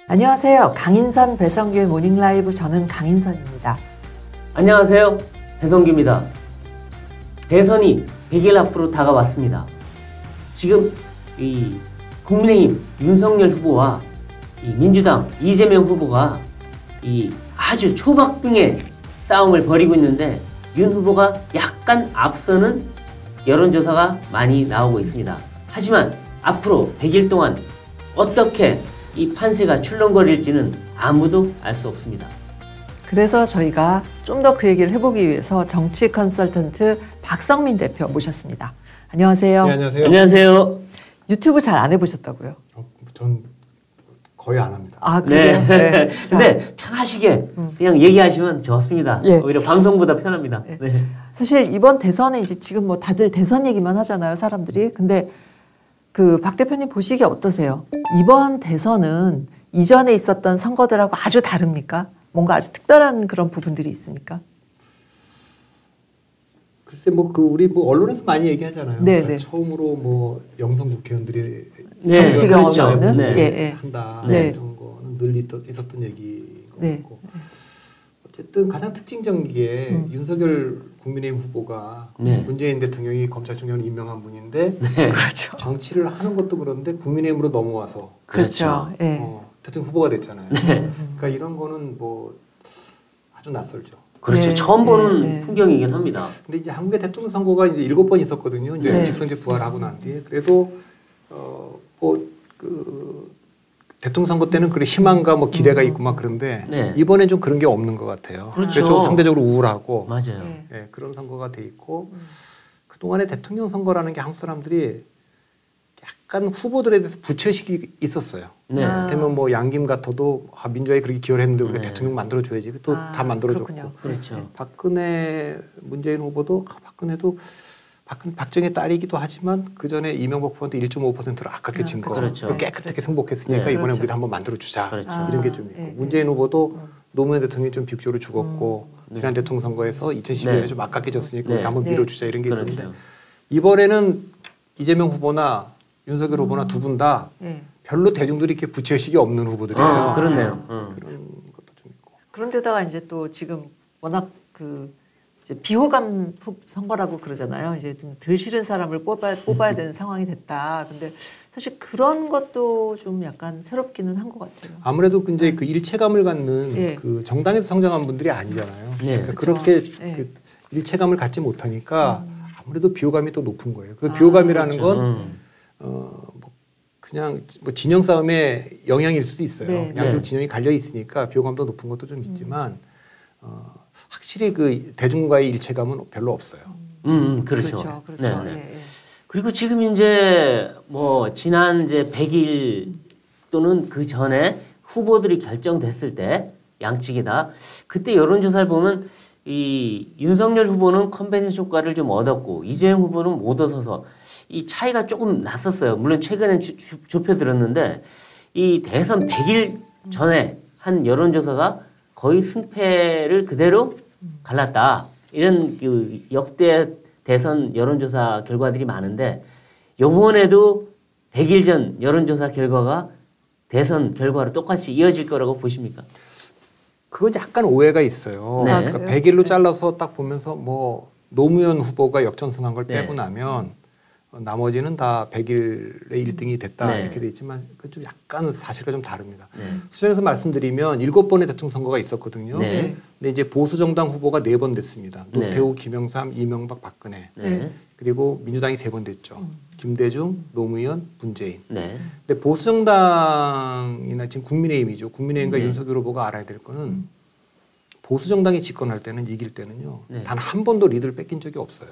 안녕하세요. 강인선 배성규의 모닝라이브, 저는 강인선입니다. 안녕하세요. 배성규입니다. 대선이 100일 앞으로 다가왔습니다. 지금 이 국민의힘 윤석열 후보와 이 민주당 이재명 후보가 이 아주 초박빙의 싸움을 벌이고 있는데, 윤 후보가 약간 앞서는 여론조사가 많이 나오고 있습니다. 하지만 앞으로 100일 동안 어떻게 이 판세가 출렁거릴지는 아무도 알 수 없습니다. 그래서 저희가 좀 더 그 얘기를 해보기 위해서 정치 컨설턴트 박성민 대표 모셨습니다. 안녕하세요. 네, 안녕하세요. 안녕하세요. 유튜브 잘 안 해보셨다고요? 전 거의 안 합니다. 아, 그래요? 네. 네. 근데 편하시게 그냥 얘기하시면 좋습니다. 예. 오히려 방송보다 편합니다. 네. 네. 사실 이번 대선에 이제 지금 뭐 다들 대선 얘기만 하잖아요, 사람들이. 근데 그 박 대표님 보시기에 어떠세요? 이번 대선은 이전에 있었던 선거들하고 아주 다릅니까? 뭔가 아주 특별한 그런 부분들이 있습니까? 글쎄 우리 언론에서 많이 얘기하잖아요. 네, 그러니까 네. 처음으로 영성 국회의원들이 네, 정치 그렇죠. 경험이 없는 네. 예, 예. 한다. 네. 이런 거는 늘 있었던 얘기고. 네. 어쨌든 가장 특징적인 게 윤석열 국민의힘 후보가 네. 문재인 대통령이 검찰총장을 임명한 분인데 그렇죠. 정치를 하는 것도 그런데 국민의힘으로 넘어와서 그렇죠. 예. 대통령 후보가 됐잖아요. 네. 그러니까 이런 거는 아주 낯설죠. 그렇죠. 네. 처음 보는 네. 풍경이긴 합니다. 근데 이제 한국의 대통령 선거가 이제 7번 있었거든요. 이제 네. 직선제 부활하고 난 뒤에. 그래도 대통령 선거 때는 그래 희망과 기대가 있고 막 그런데 네. 이번엔 좀 그런 게 없는 것 같아요. 그렇죠. 그래서 좀 상대적으로 우울하고 맞아요. 네. 예, 그런 선거가 돼 있고 그동안에 대통령 선거라는 게 한국 사람들이 약간 후보들에 대해서 부채식이 있었어요. 네. 아. 되면 양김 같아도 민주화에 그렇게 기여를 했는데 우리가 네. 대통령 만들어줘야지. 또 다 만들어줬고. 그렇군요. 그렇죠. 박근혜, 문재인 후보도 박정희 딸이기도 하지만 그 전에 이명박 후보한테 1.5%로 아깝게 진 거. 그렇죠. 깨끗하게 승복했으니까 네. 이번에 그렇죠. 우리가 한번 만들어주자. 그렇죠. 이런 게 좀 있고. 네. 문재인 후보도 노무현 대통령이 좀 빅쇼로 죽었고 지난 대통령 선거에서 2012년에 네. 좀 아깝게 졌으니까 네. 우리가 한번 네. 밀어주자 이런 게 있었는데 그렇죠. 이번에는 이재명 후보나 윤석열 후보나 두 분 다 예. 별로 대중들이 이렇게 부채의식이 없는 후보들이에요. 그렇네요. 그런 것도 좀 있고. 그런데다가 이제 또 지금 워낙 이제 비호감 선거라고 그러잖아요. 이제 좀 덜 싫은 사람을 뽑아야 되는 상황이 됐다. 근데 사실 그런 것도 좀 약간 새롭기는 한 것 같아요. 아무래도 이제 그 일체감을 갖는 예. 그 정당에서 성장한 분들이 아니잖아요. 네. 그러니까 그렇죠. 그렇게 예. 그 일체감을 갖지 못하니까 아무래도 비호감이 또 높은 거예요. 그 비호감이라는 그렇죠. 건 그냥 진영 싸움의 영향일 수도 있어요. 네. 양쪽 네. 진영이 갈려 있으니까 비호감도 높은 것도 좀 있지만 확실히 그 대중과의 일체감은 별로 없어요. 그렇죠. 그렇죠. 네, 예, 네. 예. 그리고 지금 이제 지난 이제 100일 또는 그 전에 후보들이 결정됐을 때 양측이 다 그때 여론조사를 보면 이 윤석열 후보는 컨벤션 효과를 좀 얻었고 이재명 후보는 못 얻어서 이 차이가 조금 났었어요. 물론 최근엔 좁혀들었는데 이 대선 100일 전에 한 여론조사가 거의 승패를 그대로 갈랐다. 이런 그 역대 대선 여론조사 결과들이 많은데 이번에도 100일 전 여론조사 결과가 대선 결과로 똑같이 이어질 거라고 보십니까? 그건 약간 오해가 있어요. 네. 그러니까 그래요? 100일로 잘라서 딱 보면서 노무현 후보가 역전승한 걸 네. 빼고 나면 나머지는 다 100일의 1등이 됐다 네. 이렇게 돼 있지만 그 좀 약간 사실과 좀 다릅니다. 네. 수정해서 말씀드리면 7번의 대통령 선거가 있었거든요. 네. 근데 이제 보수 정당 후보가 4번 됐습니다. 네. 노태우, 김영삼, 이명박, 박근혜. 네. 그리고 민주당이 3번 됐죠. 김대중, 노무현, 문재인. 네. 근데 보수 정당이나 지금 국민의힘이죠. 국민의힘과 네. 윤석열 후보가 알아야 될 거는 보수 정당이 집권할 때는 이길 때는요. 네. 단 한 번도 리드를 뺏긴 적이 없어요.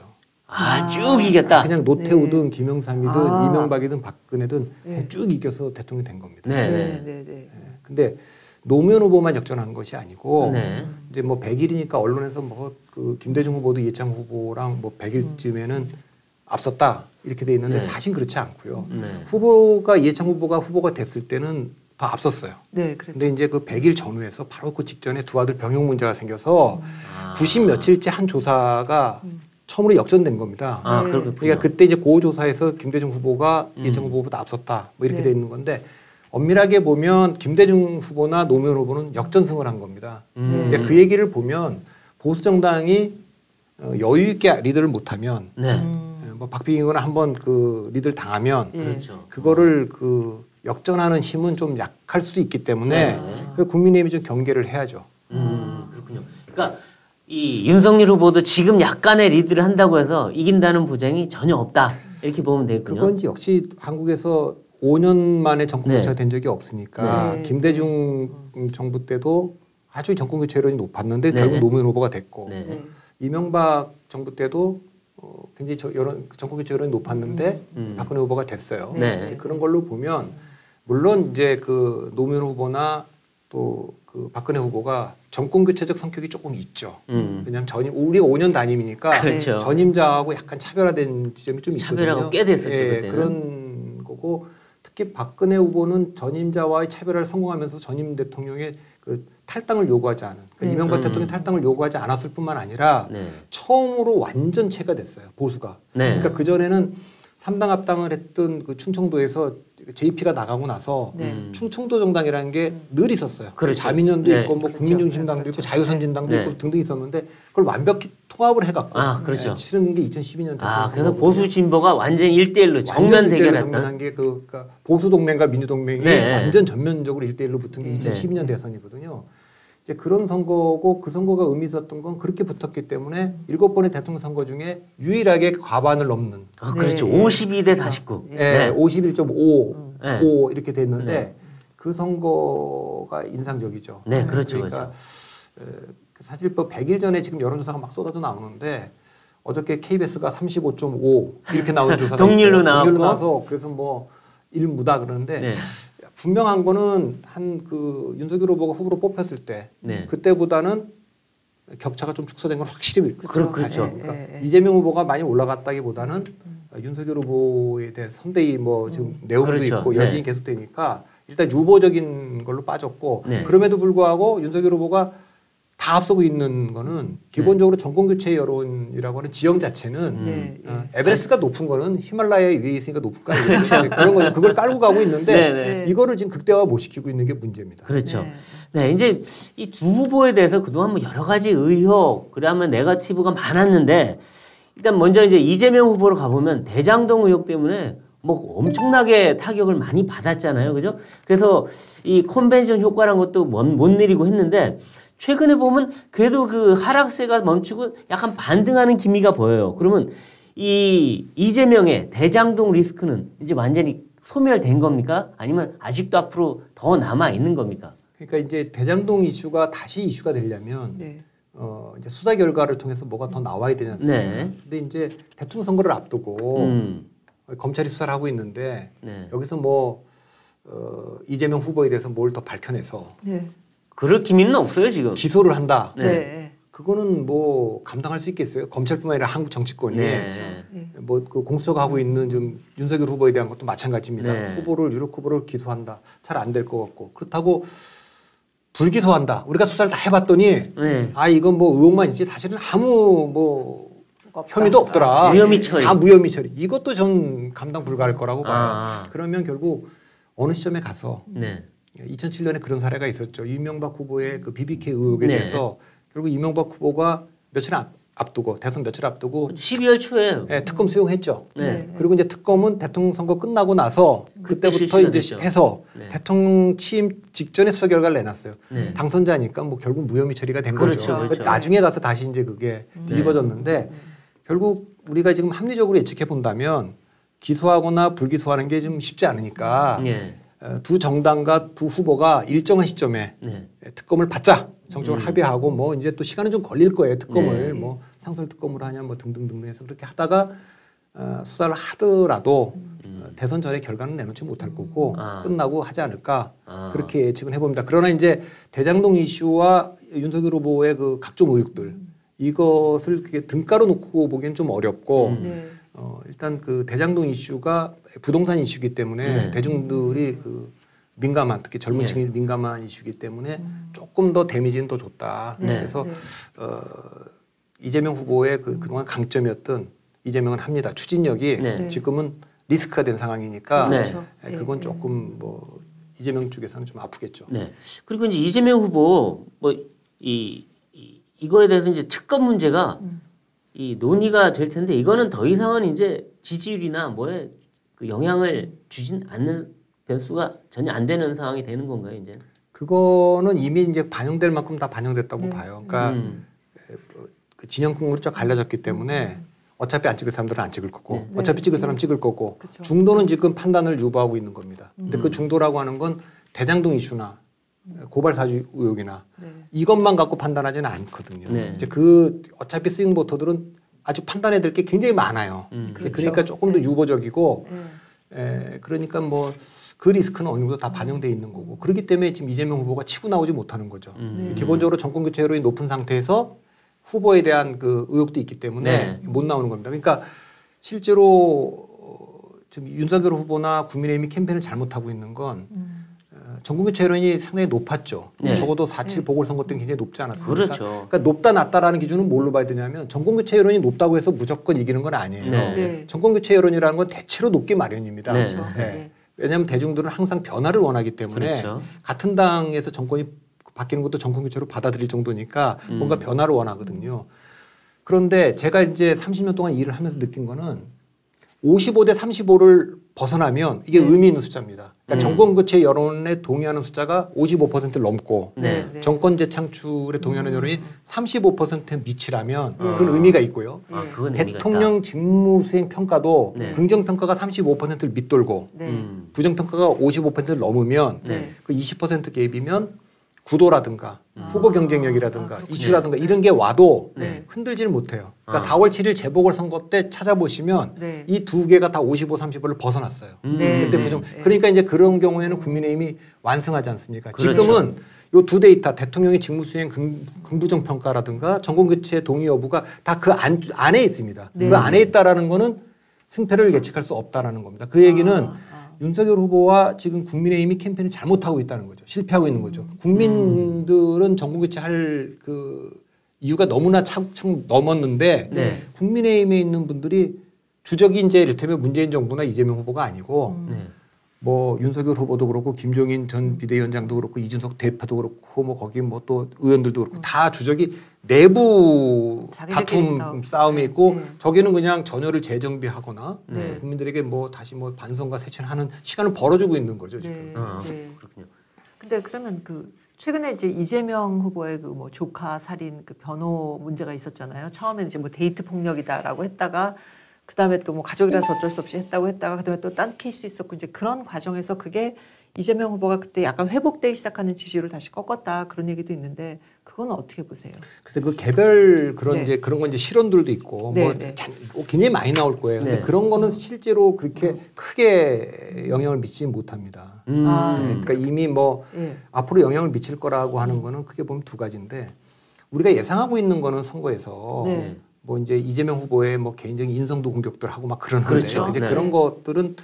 쭉 이겼다. 그냥 노태우든 네. 김영삼이든 아. 이명박이든 박근혜든 네. 그냥 쭉 이겨서 대통령이 된 겁니다. 네. 네, 네. 네, 네. 근데 노무현 후보만 역전한 것이 아니고 네. 이제 100일이니까 언론에서 그 김대중 후보도 이해창 후보랑 100일쯤에는 앞섰다 이렇게 돼 있는데 네. 사실 그렇지 않고요. 네. 이해창 후보가 됐을 때는 더 앞섰어요. 네, 그랬죠. 근데 이제 그 100일 전후에서 바로 그 직전에 두 아들 병역 문제가 생겨서 아. 90 며칠째 한 조사가 처음으로 역전된 겁니다. 아, 네. 그렇군요. 그러니까 그때 이제 그 조사에서 김대중 후보가 이해창 후보보다 앞섰다 뭐 이렇게 네. 돼 있는 건데 엄밀하게 보면 김대중 후보나 노무현 후보는 역전승을 한 겁니다. 근데 그 얘기를 보면 보수 정당이 여유 있게 리드를 못하면 네. 뭐 박빙이거나 한번 그 리드를 당하면 그렇죠. 그거를 그 역전하는 힘은 좀 약할 수도 있기 때문에 그 국민의힘이 좀 경계를 해야죠. 그렇군요. 그러니까 이 윤석열 후보도 지금 약간의 리드를 한다고 해서 이긴다는 보장이 전혀 없다. 이렇게 보면 되겠군요. 그건 역시 한국에서 5년 만에 정권 교체가 네. 된 적이 없으니까 네. 김대중 정부 때도 아주 정권 교체율이 높았는데 네. 결국 노무현 후보가 됐고 네. 네. 이명박 정부 때도 굉장히 여론 정권 교체율이 높았는데 박근혜 후보가 됐어요. 네. 이제 그런 걸로 보면 물론 이제 그 노무현 후보나 또 그 박근혜 후보가 정권 교체적 성격이 조금 있죠. 왜냐하면 우리가 5년 단임이니까 그렇죠. 전임자하고 약간 차별화된 지점이 좀 있거든요. 차별화가 꽤 됐었죠, 예, 그때는. 그런 거고 특히 박근혜 후보는 전임자와의 차별화를 성공하면서 전임 대통령의 그 탈당을 요구하지 않은 그러니까 이명박 대통령 탈당을 요구하지 않았을 뿐만 아니라 네. 처음으로 완전체가 됐어요. 보수가. 네. 그러니까 그 전에는 3당 합당을 했던 그 충청도에서 JP가 나가고 나서 충청도 정당이라는 게 늘 있었어요. 그렇죠. 자민련도 네. 있고 뭐 국민중심당도 있고 자유선진당도 네. 있고 등등 있었는데 그걸 완벽히 통합을 해갖고 그렇죠. 치르는 게 2012년 대통령 그래서 보수 진보가 완전 1대1로 정면 대결했던. 정면한 게 그러니까 보수 동맹과 민주 동맹이 네. 완전 전면적으로 1대1로 붙은 게 2012년 대선이거든요. 이제 그런 선거고 그 선거가 의미 있었던 건 그렇게 붙었기 때문에 7번의 대통령 선거 중에 유일하게 과반을 넘는 그렇죠. 네. 52대 49. 네. 51.5 네. 5 이렇게 됐는데 네. 그 선거가 인상적이죠. 네, 그렇죠. 그러니까 사실 뭐 100일 전에 지금 여론조사가 막 쏟아져 나오는데 어저께 KBS가 35.5 이렇게 나온 조사가 동률로 있어요. 나왔고. 동률로 나와서 그래서 뭐 일무다 그러는데 네. 분명한 거는 한 그 윤석열 후보가 후보로 뽑혔을 때 네. 그때보다는 격차가 좀 축소된 건 확실히 그렇죠. 그러니까 이재명 후보가 많이 올라갔다기보다는 윤석열 후보에 대한 선대위 뭐 지금 내용도 그렇죠. 있고 네. 여진이 계속되니까 일단 유보적인 걸로 빠졌고 네. 그럼에도 불구하고 윤석열 후보가 다 앞서고 있는 거는 기본적으로 정권교체 여론이라고 하는 지형 자체는 네. 에베레스트가 높은 거는 히말라야에 위에 있으니까 높은 거 아니에요. 그런 거죠. 그걸 깔고 가고 있는데 네, 네. 이거를 지금 극대화 못 시키고 있는 게 문제입니다. 그렇죠. 네. 네, 이제 이 두 후보에 대해서 그동안 뭐 여러 가지 의혹, 그다음에 네거티브가 많았는데 일단 먼저 이제 이재명 후보로 가보면 대장동 의혹 때문에 뭐 엄청나게 타격을 많이 받았잖아요. 그죠? 그래서 이 컨벤션 효과란 것도 못 내리고 했는데 최근에 보면 그래도 그 하락세가 멈추고 약간 반등하는 기미가 보여요. 그러면 이 이재명의 대장동 리스크는 이제 완전히 소멸된 겁니까? 아니면 아직도 앞으로 더 남아 있는 겁니까? 그러니까 이제 대장동 이슈가 다시 이슈가 되려면 네. 이제 수사 결과를 통해서 뭐가 더 나와야 되지 않습니까? 네. 근데 이제 대통령 선거를 앞두고 검찰이 수사를 하고 있는데 네. 여기서 뭐 이재명 후보에 대해서 뭘 더 밝혀내서 네. 그럴 기미는 없어요 지금. 기소를 한다. 네. 네. 그거는 뭐 감당할 수 있겠어요? 검찰뿐만 아니라 한국 정치권이 네. 뭐 그 공수처가 하고 있는 좀 윤석열 후보에 대한 것도 마찬가지입니다. 네. 유력 후보를 기소한다. 잘 안 될 것 같고 그렇다고 불기소한다. 우리가 수사를 다 해봤더니 네. 이건 뭐 의혹만 있지 사실은 아무 뭐 혐의도 없더라. 무혐의 처리. 다 무혐의 처리. 이것도 전 감당 불가할 거라고 봐요. 그러면 결국 어느 시점에 가서 네. 2007년에 그런 사례가 있었죠. 이명박 후보의 그 BBK 의혹에 네. 대해서 결국 이명박 후보가 며칠 앞두고 대선 며칠 앞두고 12월 초에 특검 수용했죠. 네. 그리고 이제 특검은 대통령 선거 끝나고 나서 그때부터 실시가 이제 됐죠. 해서 네. 대통령 취임 직전에 수사 결과를 내놨어요. 네. 당선자니까 뭐 결국 무혐의 처리가 된 그렇죠, 거죠. 그렇죠. 나중에 가서 다시 이제 그게 뒤집어졌는데 결국 우리가 지금 합리적으로 예측해 본다면 기소하거나 불기소하는 게 좀 쉽지 않으니까 네. 두 정당과 두 후보가 일정한 시점에 네. 특검을 받자 정적으로 합의하고 뭐 이제 또 시간은 좀 걸릴 거예요. 특검을 네. 뭐 상설 특검으로 하냐 뭐 등등등 해서 그렇게 하다가 수사를 하더라도 대선 전에 결과는 내놓지 못할 거고 끝나고 하지 않을까 그렇게 예측은 해봅니다. 그러나 이제 대장동 이슈와 윤석열 후보의 그 각종 의혹들 이것을 그게 등가로 놓고 보기엔 좀 어렵고 네. 일단 그 대장동 이슈가 부동산 이슈이기 때문에 네. 대중들이 그 민감한 특히 젊은 층이 민감한 이슈이기 때문에 조금 더 데미지는 더 줬다. 네. 그래서 이재명 후보의 그동안 강점이었던 이재명은 합니다. 추진력이 네. 지금은 리스크가 된 상황이니까 네. 그렇죠. 그건 예, 조금 뭐 이재명 쪽에서는 좀 아프겠죠. 네. 그리고 이제 이재명 후보 뭐 이거에 대해서 이제 특검 문제가 이 논의가 될 텐데 이거는 더 이상은 이제 지지율이나 뭐에 그 영향을 주진 않는 변수가 전혀 안 되는 상황이 되는 건가요, 이제? 그거는 이미 이제 반영될 만큼 다 반영됐다고 봐요. 그러니까 그 진영국으로 쫙 갈라졌기 때문에 어차피 안 찍을 사람들은 안 찍을 거고 어차피 찍을 사람은 찍을 거고 그쵸. 중도는 지금 판단을 유보하고 있는 겁니다. 근데 그 중도라고 하는 건 대장동 이슈나 고발 사주 의혹이나 이것만 갖고 판단하지는 않거든요. 네. 이제 그 어차피 스윙 보터들은 아주 판단해야 될 게 굉장히 많아요. 그렇죠. 그러니까 조금 더 네. 유보적이고 그러니까 뭐 그 리스크는 어느 정도 다 반영돼 있는 거고 그렇기 때문에 지금 이재명 후보가 치고 나오지 못하는 거죠. 기본적으로 정권 교체 여론이 높은 상태에서 후보에 대한 그 의혹도 있기 때문에 못 나오는 겁니다. 그러니까 실제로 지금 윤석열 후보나 국민의힘이 캠페인을 잘못하고 있는 건 정권 교체 여론이 상당히 높았죠. 네. 적어도 4.7 보궐선거 때는 굉장히 높지 않았습니까? 그렇죠. 그러니까 높다 낮다라는 기준은 뭘로 봐야 되냐면 정권 교체 여론이 높다고 해서 무조건 이기는 건 아니에요. 네. 정권 교체 여론이라는 건 대체로 높기 마련입니다. 네. 네. 왜냐하면 대중들은 항상 변화를 원하기 때문에 그렇죠. 같은 당에서 정권이 바뀌는 것도 정권 교체로 받아들일 정도니까 뭔가 변화를 원하거든요. 그런데 제가 이제 30년 동안 일을 하면서 느낀 거는 55대 35를 벗어나면 이게 의미 있는 숫자입니다. 그러니까 정권 교체 여론에 동의하는 숫자가 55%를 넘고 정권 재창출에 동의하는 여론이 35% 미치라면 그건 의미가 있고요. 그건 대통령 직무수행 평가도 긍정평가가 35%를 밑돌고 부정평가가 55%를 넘으면 그 20% 갭이면 구도라든가 후보 경쟁력이라든가 이슈라든가 이런 게 와도 흔들지를 못해요. 그러니까 4월 7일 재보궐선거 때 찾아보시면 이 두 개가 다 55, 35를 벗어났어요. 그때 그러니까 이제 그런 경우에는 국민의힘이 완승하지 않습니까? 그렇죠. 지금은 요 두 데이터 대통령의 직무수행 긍부정 평가라든가 정권교체 동의 여부가 다 그 안에 있습니다. 그 안에 있다라는 거는 승패를 예측할 수 없다라는 겁니다. 그 얘기는 윤석열 후보와 지금 국민의힘이 캠페인을 잘못하고 있다는 거죠. 실패하고 있는 거죠. 국민들은 정권 교체할 그 이유가 너무나 차곡차곡 넘었는데 국민의힘에 있는 분들이 주적이 이제 이를테면 문재인 정부나 이재명 후보가 아니고 뭐 윤석열 후보도 그렇고 김종인 전 비대위원장도 그렇고 이준석 대표도 그렇고 뭐 거기 뭐 또 의원들도 그렇고 다 주적이 내부 다툼 싸움이 있고 저기는 그냥 전열을 재정비하거나 국민들에게 뭐 다시 뭐 반성과 세천하는 시간을 벌어주고 있는 거죠 지금. 그렇군요. 근데 그러면 그 최근에 이제 이재명 후보의 그 뭐 조카 살인 그 변호 문제가 있었잖아요. 처음에는 이제 뭐 데이트 폭력이다라고 했다가 그다음에 또 뭐 가족이라서 어쩔 수 없이 했다고 했다가 그다음에 또 딴 케이스 있었고 이제 그런 과정에서 그게 이재명 후보가 그때 약간 회복되기 시작하는 지지율을 다시 꺾었다 그런 얘기도 있는데 그건 어떻게 보세요? 그래서 그 개별 그런 이제 그런 건 이제 실언들도 있고 뭐 굉장히 많이 나올 거예요. 근데 그런 거는 실제로 그렇게 크게 영향을 미치지 못합니다. 그러니까 이미 뭐 앞으로 영향을 미칠 거라고 하는 거는 크게 보면 두 가지인데 우리가 예상하고 있는 거는 선거에서 뭐 이제 이재명 후보의 뭐 개인적인 인성도 공격들 하고 막 그러는데 그렇죠. 이제 그런 것들은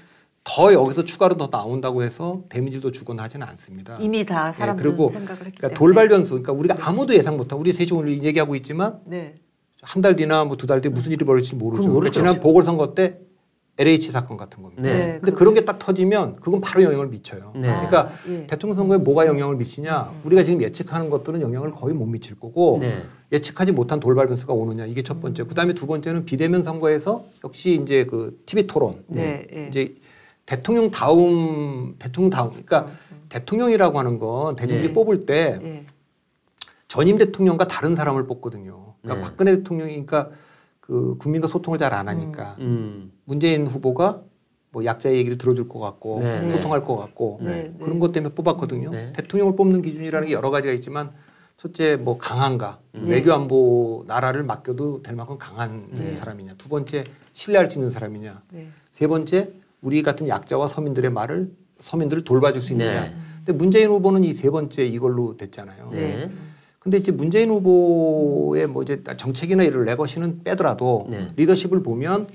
더 여기서 추가로 더 나온다고 해서 데미지도 주거나 하지는 않습니다. 이미 다 사람들은 그리고 생각을 했기 그러니까 때문에. 돌발 변수, 그러니까 우리가 아무도 예상 못하고 우리 셋이 오늘 얘기하고 있지만 한 달 뒤나 뭐 두 달 뒤에 무슨 일이 벌어질지 모르죠. 그러니까 지난 보궐선거 때 LH 사건 같은 겁니다. 근데 그런 게 딱 터지면 그건 바로 영향을 미쳐요. 그러니까 대통령 선거에 뭐가 영향을 미치냐? 우리가 지금 예측하는 것들은 영향을 거의 못 미칠 거고 예측하지 못한 돌발 변수가 오느냐 이게 첫 번째. 그다음에 두 번째는 비대면 선거에서 역시 이제 그 TV 토론 이제 대통령 다음 그러니까 대통령이라고 하는 건 대중들이 뽑을 때 전임 대통령과 다른 사람을 뽑거든요. 그러니까 박근혜 대통령이니까 그 국민과 소통을 잘 안 하니까 문재인 후보가 뭐 약자의 얘기를 들어줄 것 같고 소통할 것 같고 그런 것 때문에 뽑았거든요. 대통령을 뽑는 기준이라는 게 여러 가지가 있지만 첫째 뭐 강한가 외교안보 나라를 맡겨도 될 만큼 강한 사람이냐 두 번째 신뢰할 수 있는 사람이냐 세 번째 우리 같은 약자와 서민들의 말을 서민들을 돌봐줄 수 있느냐 근데 문재인 후보는 이 세 번째 이걸로 됐잖아요. 근데 이제 문재인 후보의 뭐 이제 정책이나 이런 레거시는 빼더라도 리더십을 보면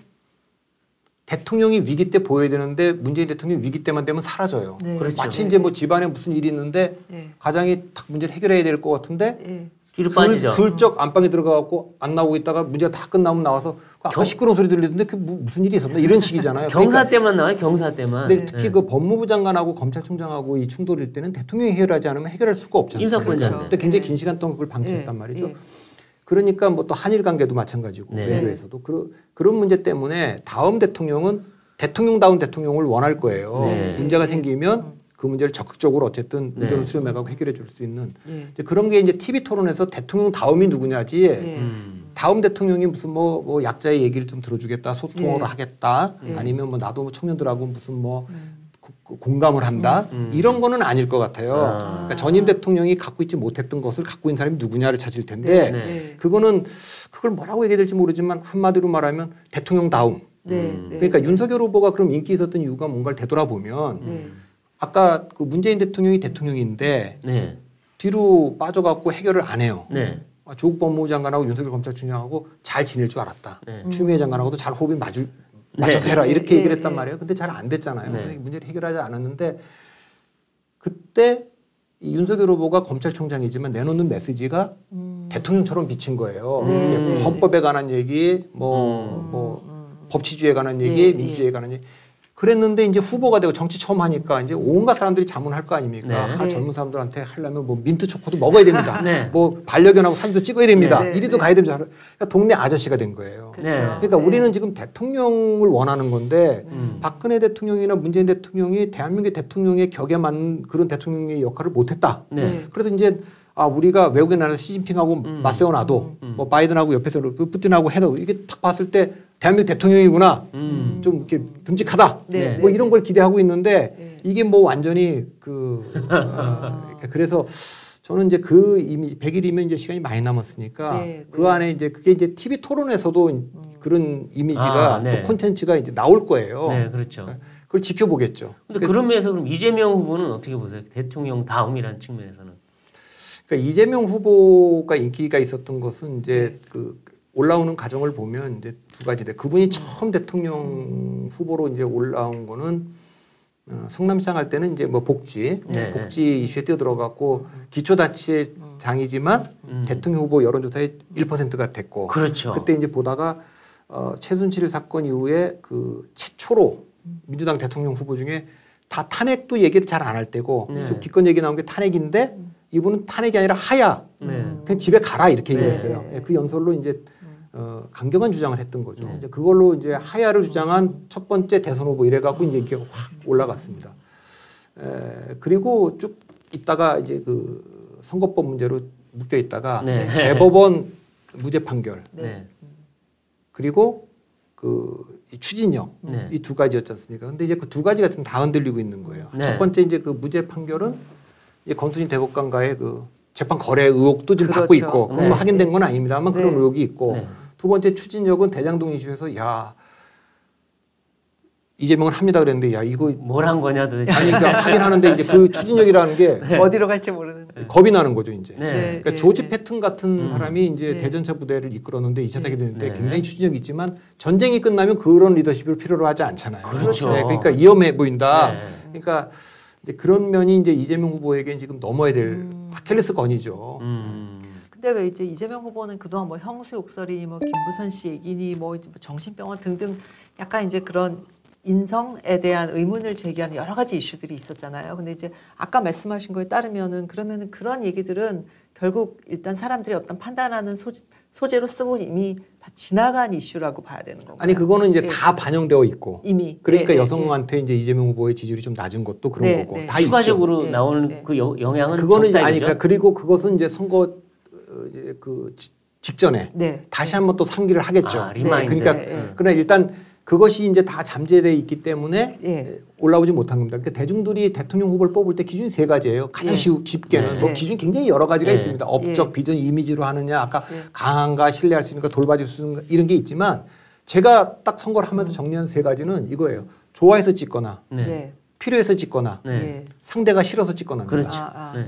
대통령이 위기 때 보여야 되는데 문재인 대통령이 위기 때만 되면 사라져요. 그렇죠. 마치 이제 뭐 집안에 무슨 일이 있는데 가장이 딱 문제를 해결해야 될 것 같은데 뒤로 빠지죠. 슬쩍 안방에 들어가갖고 안 나오고 있다가 문제가 다 끝나면 나와서 아까 시끄러운 소리 들리던데 그 무슨 일이 있었나 이런 식이잖아요. 경사 그러니까 때만 나와요. 경사 때만. 근데 특히 그 법무부 장관하고 검찰총장하고 이 충돌일 때는 대통령이 해결하지 않으면 해결할 수가 없잖아요. 인사권자인데. 그런데 굉장히 긴 시간 동안 그걸 방치했단 말이죠. 그러니까 뭐 또 한일 관계도 마찬가지고 외교에서도 그런 문제 때문에 다음 대통령은 대통령다운 대통령을 원할 거예요. 문제가 생기면 그 문제를 적극적으로 어쨌든 의견을 수렴해가고 해결해 줄 수 있는 이제 그런 게 이제 TV 토론에서 대통령 다음이 누구냐지 다음 대통령이 무슨 뭐 약자의 얘기를 좀 들어주겠다 소통으로 하겠다 아니면 뭐 나도 뭐 청년들하고 무슨 뭐 공감을 한다 이런 거는 아닐 것 같아요. 그러니까 전임 대통령이 갖고 있지 못했던 것을 갖고 있는 사람이 누구냐를 찾을 텐데 그거는 그걸 뭐라고 얘기해야 될지 모르지만 한마디로 말하면 대통령다움. 그러니까 윤석열 후보가 그럼 인기 있었던 이유가 뭔가를 되돌아보면 아까 그 문재인 대통령이 대통령인데 뒤로 빠져갖고 해결을 안 해요. 조국 법무부 장관하고 윤석열 검찰총장하고 잘 지낼 줄 알았다. 추미애 장관하고도 잘 호흡이 맞춰서 해라 이렇게 얘기를 했단 말이에요. 근데 잘 안 됐잖아요. 문제를 해결하지 않았는데 그때 이 윤석열 후보가 검찰총장이지만 내놓는 메시지가 대통령처럼 비친 거예요. 헌법에 관한 얘기, 법치주의에 관한 얘기, 민주주의에 관한 얘기. 그랬는데 이제 후보가 되고 정치 처음 하니까 이제 온갖 사람들이 자문할 거 아닙니까? 젊은 사람들한테 하려면 뭐 민트 초코도 먹어야 됩니다. 뭐 반려견하고 사진도 찍어야 됩니다. 이리도 가야 됩니다. 그러니까 동네 아저씨가 된 거예요. 그러니까 우리는 지금 대통령을 원하는 건데 박근혜 대통령이나 문재인 대통령이 대한민국의 대통령의 격에 맞는 그런 대통령의 역할을 못했다. 그래서 이제 우리가 외국에 나라에서 시진핑하고 맞세워놔도 뭐 바이든하고 옆에서 푸틴하고 해도 이게 딱 봤을 때 대한민국 대통령이구나. 좀 이렇게 듬직하다. 뭐 이런 걸 기대하고 있는데 이게 뭐 완전히 그래서 저는 이제 그 이미지 100일이면 이제 시간이 많이 남았으니까 그 안에 이제 그게 이제 TV 토론에서도 그런 이미지가 또 콘텐츠가 이제 나올 거예요. 그렇죠. 그걸 지켜보겠죠. 근데 그런 면에서 그럼 이재명 후보는 어떻게 보세요? 대통령 다음이라는 측면에서는. 그러니까 이재명 후보가 인기가 있었던 것은 이제 그 올라오는 과정을 보면 이제 두 가지인데 그분이 처음 대통령 후보로 이제 올라온 거는 성남시장 할 때는 이제 뭐 복지 이슈에 뛰어들어갔고 기초자치장이지만 대통령 후보 여론조사에 1%가 됐고 그렇죠. 그때 이제 보다가 최순실 사건 이후에 그 최초로 민주당 대통령 후보 중에 다 탄핵도 얘기를 잘 안 할 때고 좀 기권 얘기 나온 게 탄핵인데 이분은 탄핵이 아니라 하야 그냥 집에 가라 이렇게 얘기를 했어요. 그 연설로 이제 강경한 주장을 했던 거죠. 이제 그걸로 이제 하야를 주장한 첫 번째 대선 후보 이래갖고 이제 인기가 확 올라갔습니다. 그리고 쭉 있다가 이제 그 선거법 문제로 묶여 있다가 대법원 무죄 판결 그리고 그 추진력 이 두 가지였지 않습니까? 근데 이제 그 두 가지가 좀 다 흔들리고 있는 거예요. 첫 번째 이제 그 무죄 판결은 이제 권순일 대법관과의 그 재판 거래 의혹도 좀 받고 있고 그건 뭐 확인된 건 아닙니다만 그런 의혹이 있고 두 번째 추진력은 대장동 이슈에서 이재명은 합니다 그랬는데 이거 뭘 한 거냐 도대체. 아니 그러니까 하긴 하는데 이제 그 추진력이라는 게 어디로 갈지 모르는 겁이 나는 거죠 이제. 그러니까 조지 패튼 같은 사람이 이제 대전차 부대를 이끌었는데 2차 세계대전 때 굉장히 추진력이 있지만 전쟁이 끝나면 그런 리더십을 필요로 하지 않잖아요. 그렇죠. 그러니까 위험해 보인다. 그러니까 이제 그런 면이 이제 이재명 후보에게 지금 넘어야 될 아킬레스 건이죠. 근데 왜 이제 이재명 후보는 그동안 뭐 형수 욕설이니 뭐 김부선 씨 얘기니 뭐 정신병원 등등 약간 이제 그런 인성에 대한 의문을 제기하는 여러 가지 이슈들이 있었잖아요. 근데 이제 아까 말씀하신 거에 따르면은 그러면은 그런 얘기들은 결국 일단 사람들이 어떤 판단하는 소재로 쓰고 이미 다 지나간 이슈라고 봐야 되는 건가요? 아니 그거는 이제 다 반영되어 있고 이미 그러니까 여성한테 이제 이재명 후보의 지지율이 좀 낮은 것도 그런 거고 다 추가적으로 나오는 그 영향은 그거는 이제 아니 그리고 그것은 이제 선거 이제 그 직전에 다시 한번 또 상기를 하겠죠. 그러니까 그러나 일단 그것이 이제 다 잠재되어 있기 때문에 올라오지 못한 겁니다. 그러니까 대중들이 대통령 후보를 뽑을 때 기준이 세 가지예요. 가장 쉽게는 뭐 기준이 굉장히 여러 가지가 있습니다. 업적, 비전, 이미지로 하느냐, 아까 강한가, 신뢰할 수 있는가, 돌봐줄 수 있는가 이런 게 있지만 제가 딱 선거를 하면서 정리한 세 가지는 이거예요. 좋아해서 찍거나 필요해서 찍거나 상대가 싫어서 찍거나. 그렇죠.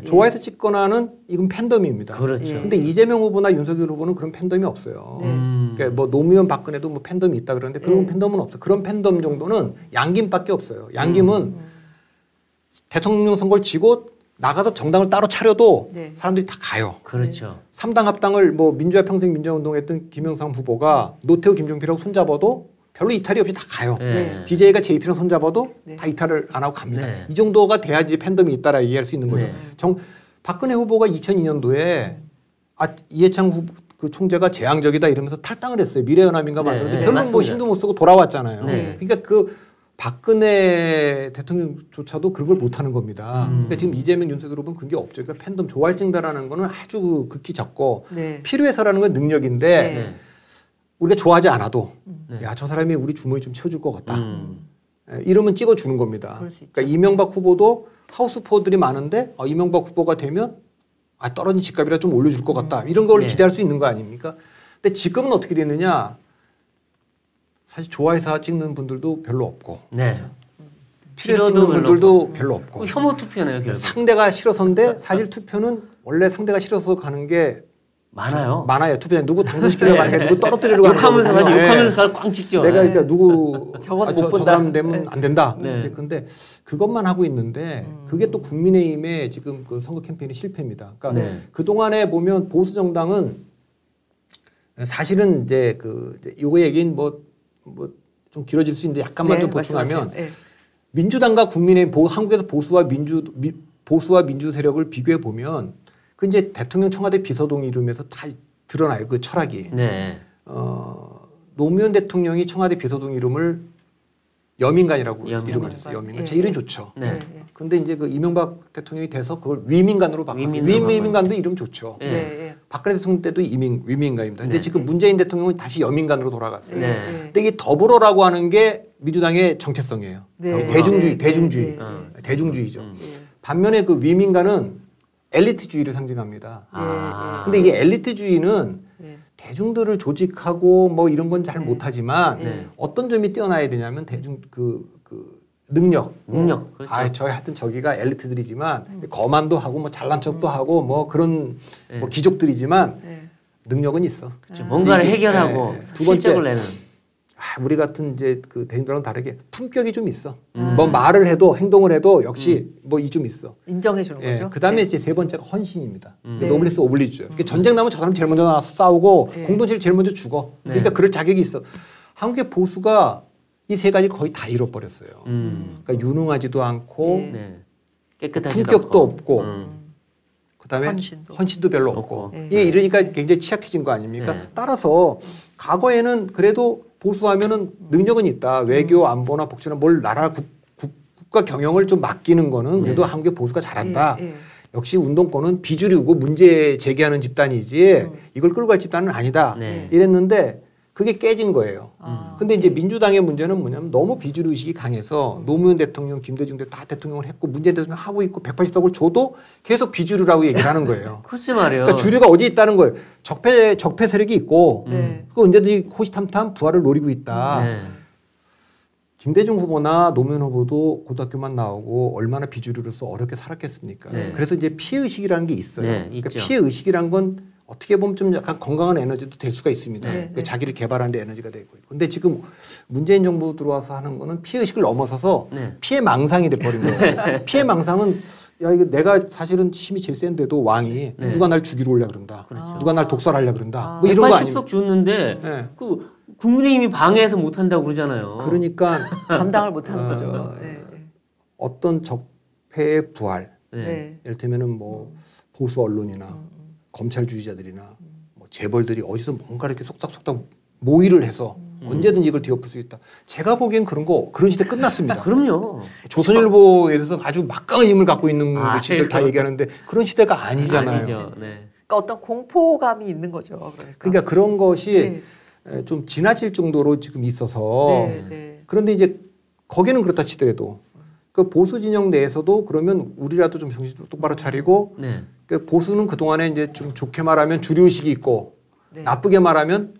좋아해서 찍거나는 이건 팬덤입니다. 그렇죠. 근데 이재명 후보나 윤석열 후보는 그런 팬덤이 없어요. 그러니까 뭐 노무현 박근혜도 뭐 팬덤이 있다 그러는데 그런 팬덤은 없어요. 그런 팬덤 정도는 양김밖에 없어요. 양김은 대통령 선거를 지고 나가서 정당을 따로 차려도 네. 사람들이 다 가요. 그렇죠. 3당 합당을 뭐 민주화 평생민주화운동했던 김영삼 후보가 노태우 김종필하고 손잡아도 별로 이탈이 없이 다 가요. 네. DJ가 JP랑 손잡아도 네. 다 이탈을 안 하고 갑니다. 네. 이 정도가 돼야지 팬덤이 있다라 얘기할 수 있는 거죠. 네. 박근혜 후보가 2002년도에 이해창 그 총재가 재앙적이다 이러면서 탈당을 했어요. 미래연합인가 네. 만들었는데 네. 별로 뭐 맞습니다. 힘도 못 쓰고 돌아왔잖아요. 네. 그러니까 그 박근혜 대통령조차도 그런 걸 못하는 겁니다. 그러니까 지금 이재명 윤석열 후보는 그게 없죠. 그러니까 팬덤 좋아할증다라는 거는 아주 극히 작고 네. 필요해서라는 건 능력인데 네. 우리가 좋아하지 않아도 네. 야, 저 사람이 우리 주머니 좀 채워줄 것 같다. 음. 이러면 찍어주는 겁니다. 그럴 수 있죠. 그러니까 이명박 후보도 하우스포들이 많은데 이명박 후보가 되면 떨어진 집값이라 좀 올려줄 것 같다. 이런 걸 네. 기대할 수 있는 거 아닙니까? 근데 지금은 어떻게 됐느냐. 사실 좋아해서 찍는 분들도 별로 없고 네. 필요해서 싫어도 찍는 분들도 별로 없고 그 혐오 투표네요, 결국. 상대가 싫어서인데 사실 투표는 원래 상대가 싫어서 가는 게 많아요. 많아요. 투표에 누구 당선시키려고 하는 게 누구 떨어뜨리려고 하는 욕하면서 가지, 거거든요. 욕하면서 가서 꽝 찍죠. 내가 네. 그러니까 누구 저건 저 못 본다. 사람 되면 안 된다. 네. 근데 그것만 하고 있는데 그게 또 국민의힘의 지금 그 선거 캠페인의 실패입니다. 그러니까 네. 그 동안에 보면 보수 정당은 사실은 이제 요거 얘기는 뭐 좀 길어질 수 있는데 약간만 네, 좀 보충하면 말씀하세요. 네. 민주당과 국민의힘 한국에서 보수와 민주 세력을 비교해 보면 그 이제 대통령 청와대 비서동 이름에서 다 드러나요. 그 철학이. 네. 노무현 대통령이 청와대 비서동 이름을 여민간이라고 여민간. 이름을 줬어요. 여민간. 예, 제 이름이 예. 좋죠. 네. 근데 이제 그 이명박 대통령이 돼서 그걸 위민간으로 바꿨어요. 위민으로 위민간도 이름 좋죠. 네. 네. 네. 박근혜 대통령 때도 위민간입니다. 근데 네. 지금 문재인 대통령은 다시 여민간으로 돌아갔어요. 네. 근데 이게 더불어라고 하는 게 민주당의 정체성이에요. 네. 대중주의, 네. 대중주의, 네. 네. 대중주의죠. 네. 반면에 그 위민간은 엘리트주의를 상징합니다. 아. 근데 이게 엘리트주의는 네. 대중들을 조직하고 뭐 이런 건 잘 네. 못하지만 네. 어떤 점이 뛰어나야 되냐면 대중 그 능력. 능력. 그렇죠. 저희 하여튼 저기가 엘리트들이지만 거만도 하고 뭐 잘난 척도 하고 뭐 그런 네. 뭐 귀족들이지만 네. 능력은 있어. 그렇죠. 뭔가를 이게, 해결하고 네. 두 번째, 실적을 내는. 우리 같은 이제 그 대중들하고는 다르게 품격이 좀 있어. 뭐 말을 해도 행동을 해도 역시 뭐 이 좀 있어. 인정해 주는 거죠. 그다음에 네. 이제 세 번째가 헌신입니다. 네. 노블레스 오블리주죠. 전쟁 나면 저 사람 제일 먼저 나와서 싸우고 네. 공동체를 제일 먼저 죽어. 네. 그러니까 그럴 자격이 있어. 한국의 보수가 이 세 가지 거의 다 잃어버렸어요. 그러니까 유능하지도 않고 네. 네. 깨끗하지도 품격도 않고. 없고 그다음에 헌신도 별로 없고 네. 이게 이러니까 굉장히 취약해진 거 아닙니까? 네. 따라서 과거에는 그래도 보수하면은 능력은 있다. 외교, 안보나 복지나 뭘 나라 국가 경영을 좀 맡기는 거는 그래도 네. 한국의 보수가 잘한다. 예, 예. 역시 운동권은 비주류고 문제 제기하는 집단이지 이걸 끌고 갈 집단은 아니다. 네. 이랬는데 그게 깨진 거예요. 아, 근데 이제 민주당의 문제는 뭐냐면 너무 비주류 의식이 강해서 노무현 대통령, 김대중 대통령 다 대통령을 했고 문재인 대통령 하고 있고 180석을 줘도 계속 비주류라고 얘기를 하는 거예요. 글쎄 말이에요. 그러니까 주류가 어디 있다는 거예요. 적폐 세력이 있고 네. 그 언제든지 호시탐탐 부활을 노리고 있다. 네. 김대중 후보나 노무현 후보도 고등학교만 나오고 얼마나 비주류로서 어렵게 살았겠습니까? 네. 그래서 이제 피해 의식이라는 게 있어요. 네, 그러니까 있죠. 피해 의식이란 건 어떻게 보면 좀 약간 건강한 에너지도 될 수가 있습니다. 네, 그러니까 네. 자기를 개발하는 데 에너지가 되고. 근데 지금 문재인 정부 들어와서 하는 거는 피해 의식을 넘어서서 네. 피해 망상이 돼 버린 거예요. 피해 망상은 야 이거 내가 사실은 힘이 제일 센데도 왕이 네. 누가 날 죽이러 오려 그런다. 그렇죠. 누가 날 독살하려 그런다. 뭐 이런 거 아닙니까? 180석 줬는데 네. 그 국민의힘이 방해해서 못 한다고 그러잖아요. 그러니까 감당을 못 하는 거죠. 네. 어떤 적폐의 부활, 네. 네. 이를테면은 뭐 보수 언론이나 검찰주의자들이나 뭐 재벌들이 어디서 뭔가 이렇게 속닥속닥 모의를 해서 언제든 이걸 뒤엎을 수 있다. 제가 보기엔 그런 시대 끝났습니다. 그럼요. 조선일보에 대해서 아주 막강한 힘을 갖고 있는 시들 다 그럼. 얘기하는데 그런 시대가 아니잖아요. 아니죠. 네. 그러니까 어떤 공포감이 있는 거죠. 그러니까 그런 것이 네. 좀 지나칠 정도로 지금 있어서 네, 네. 그런데 이제 거기는 그렇다 치더라도 그 보수 진영 내에서도 그러면 우리라도 좀 정신 똑바로 차리고 네. 그 보수는 그 동안에 이제 좀 좋게 말하면 주류의식이 있고 네. 나쁘게 말하면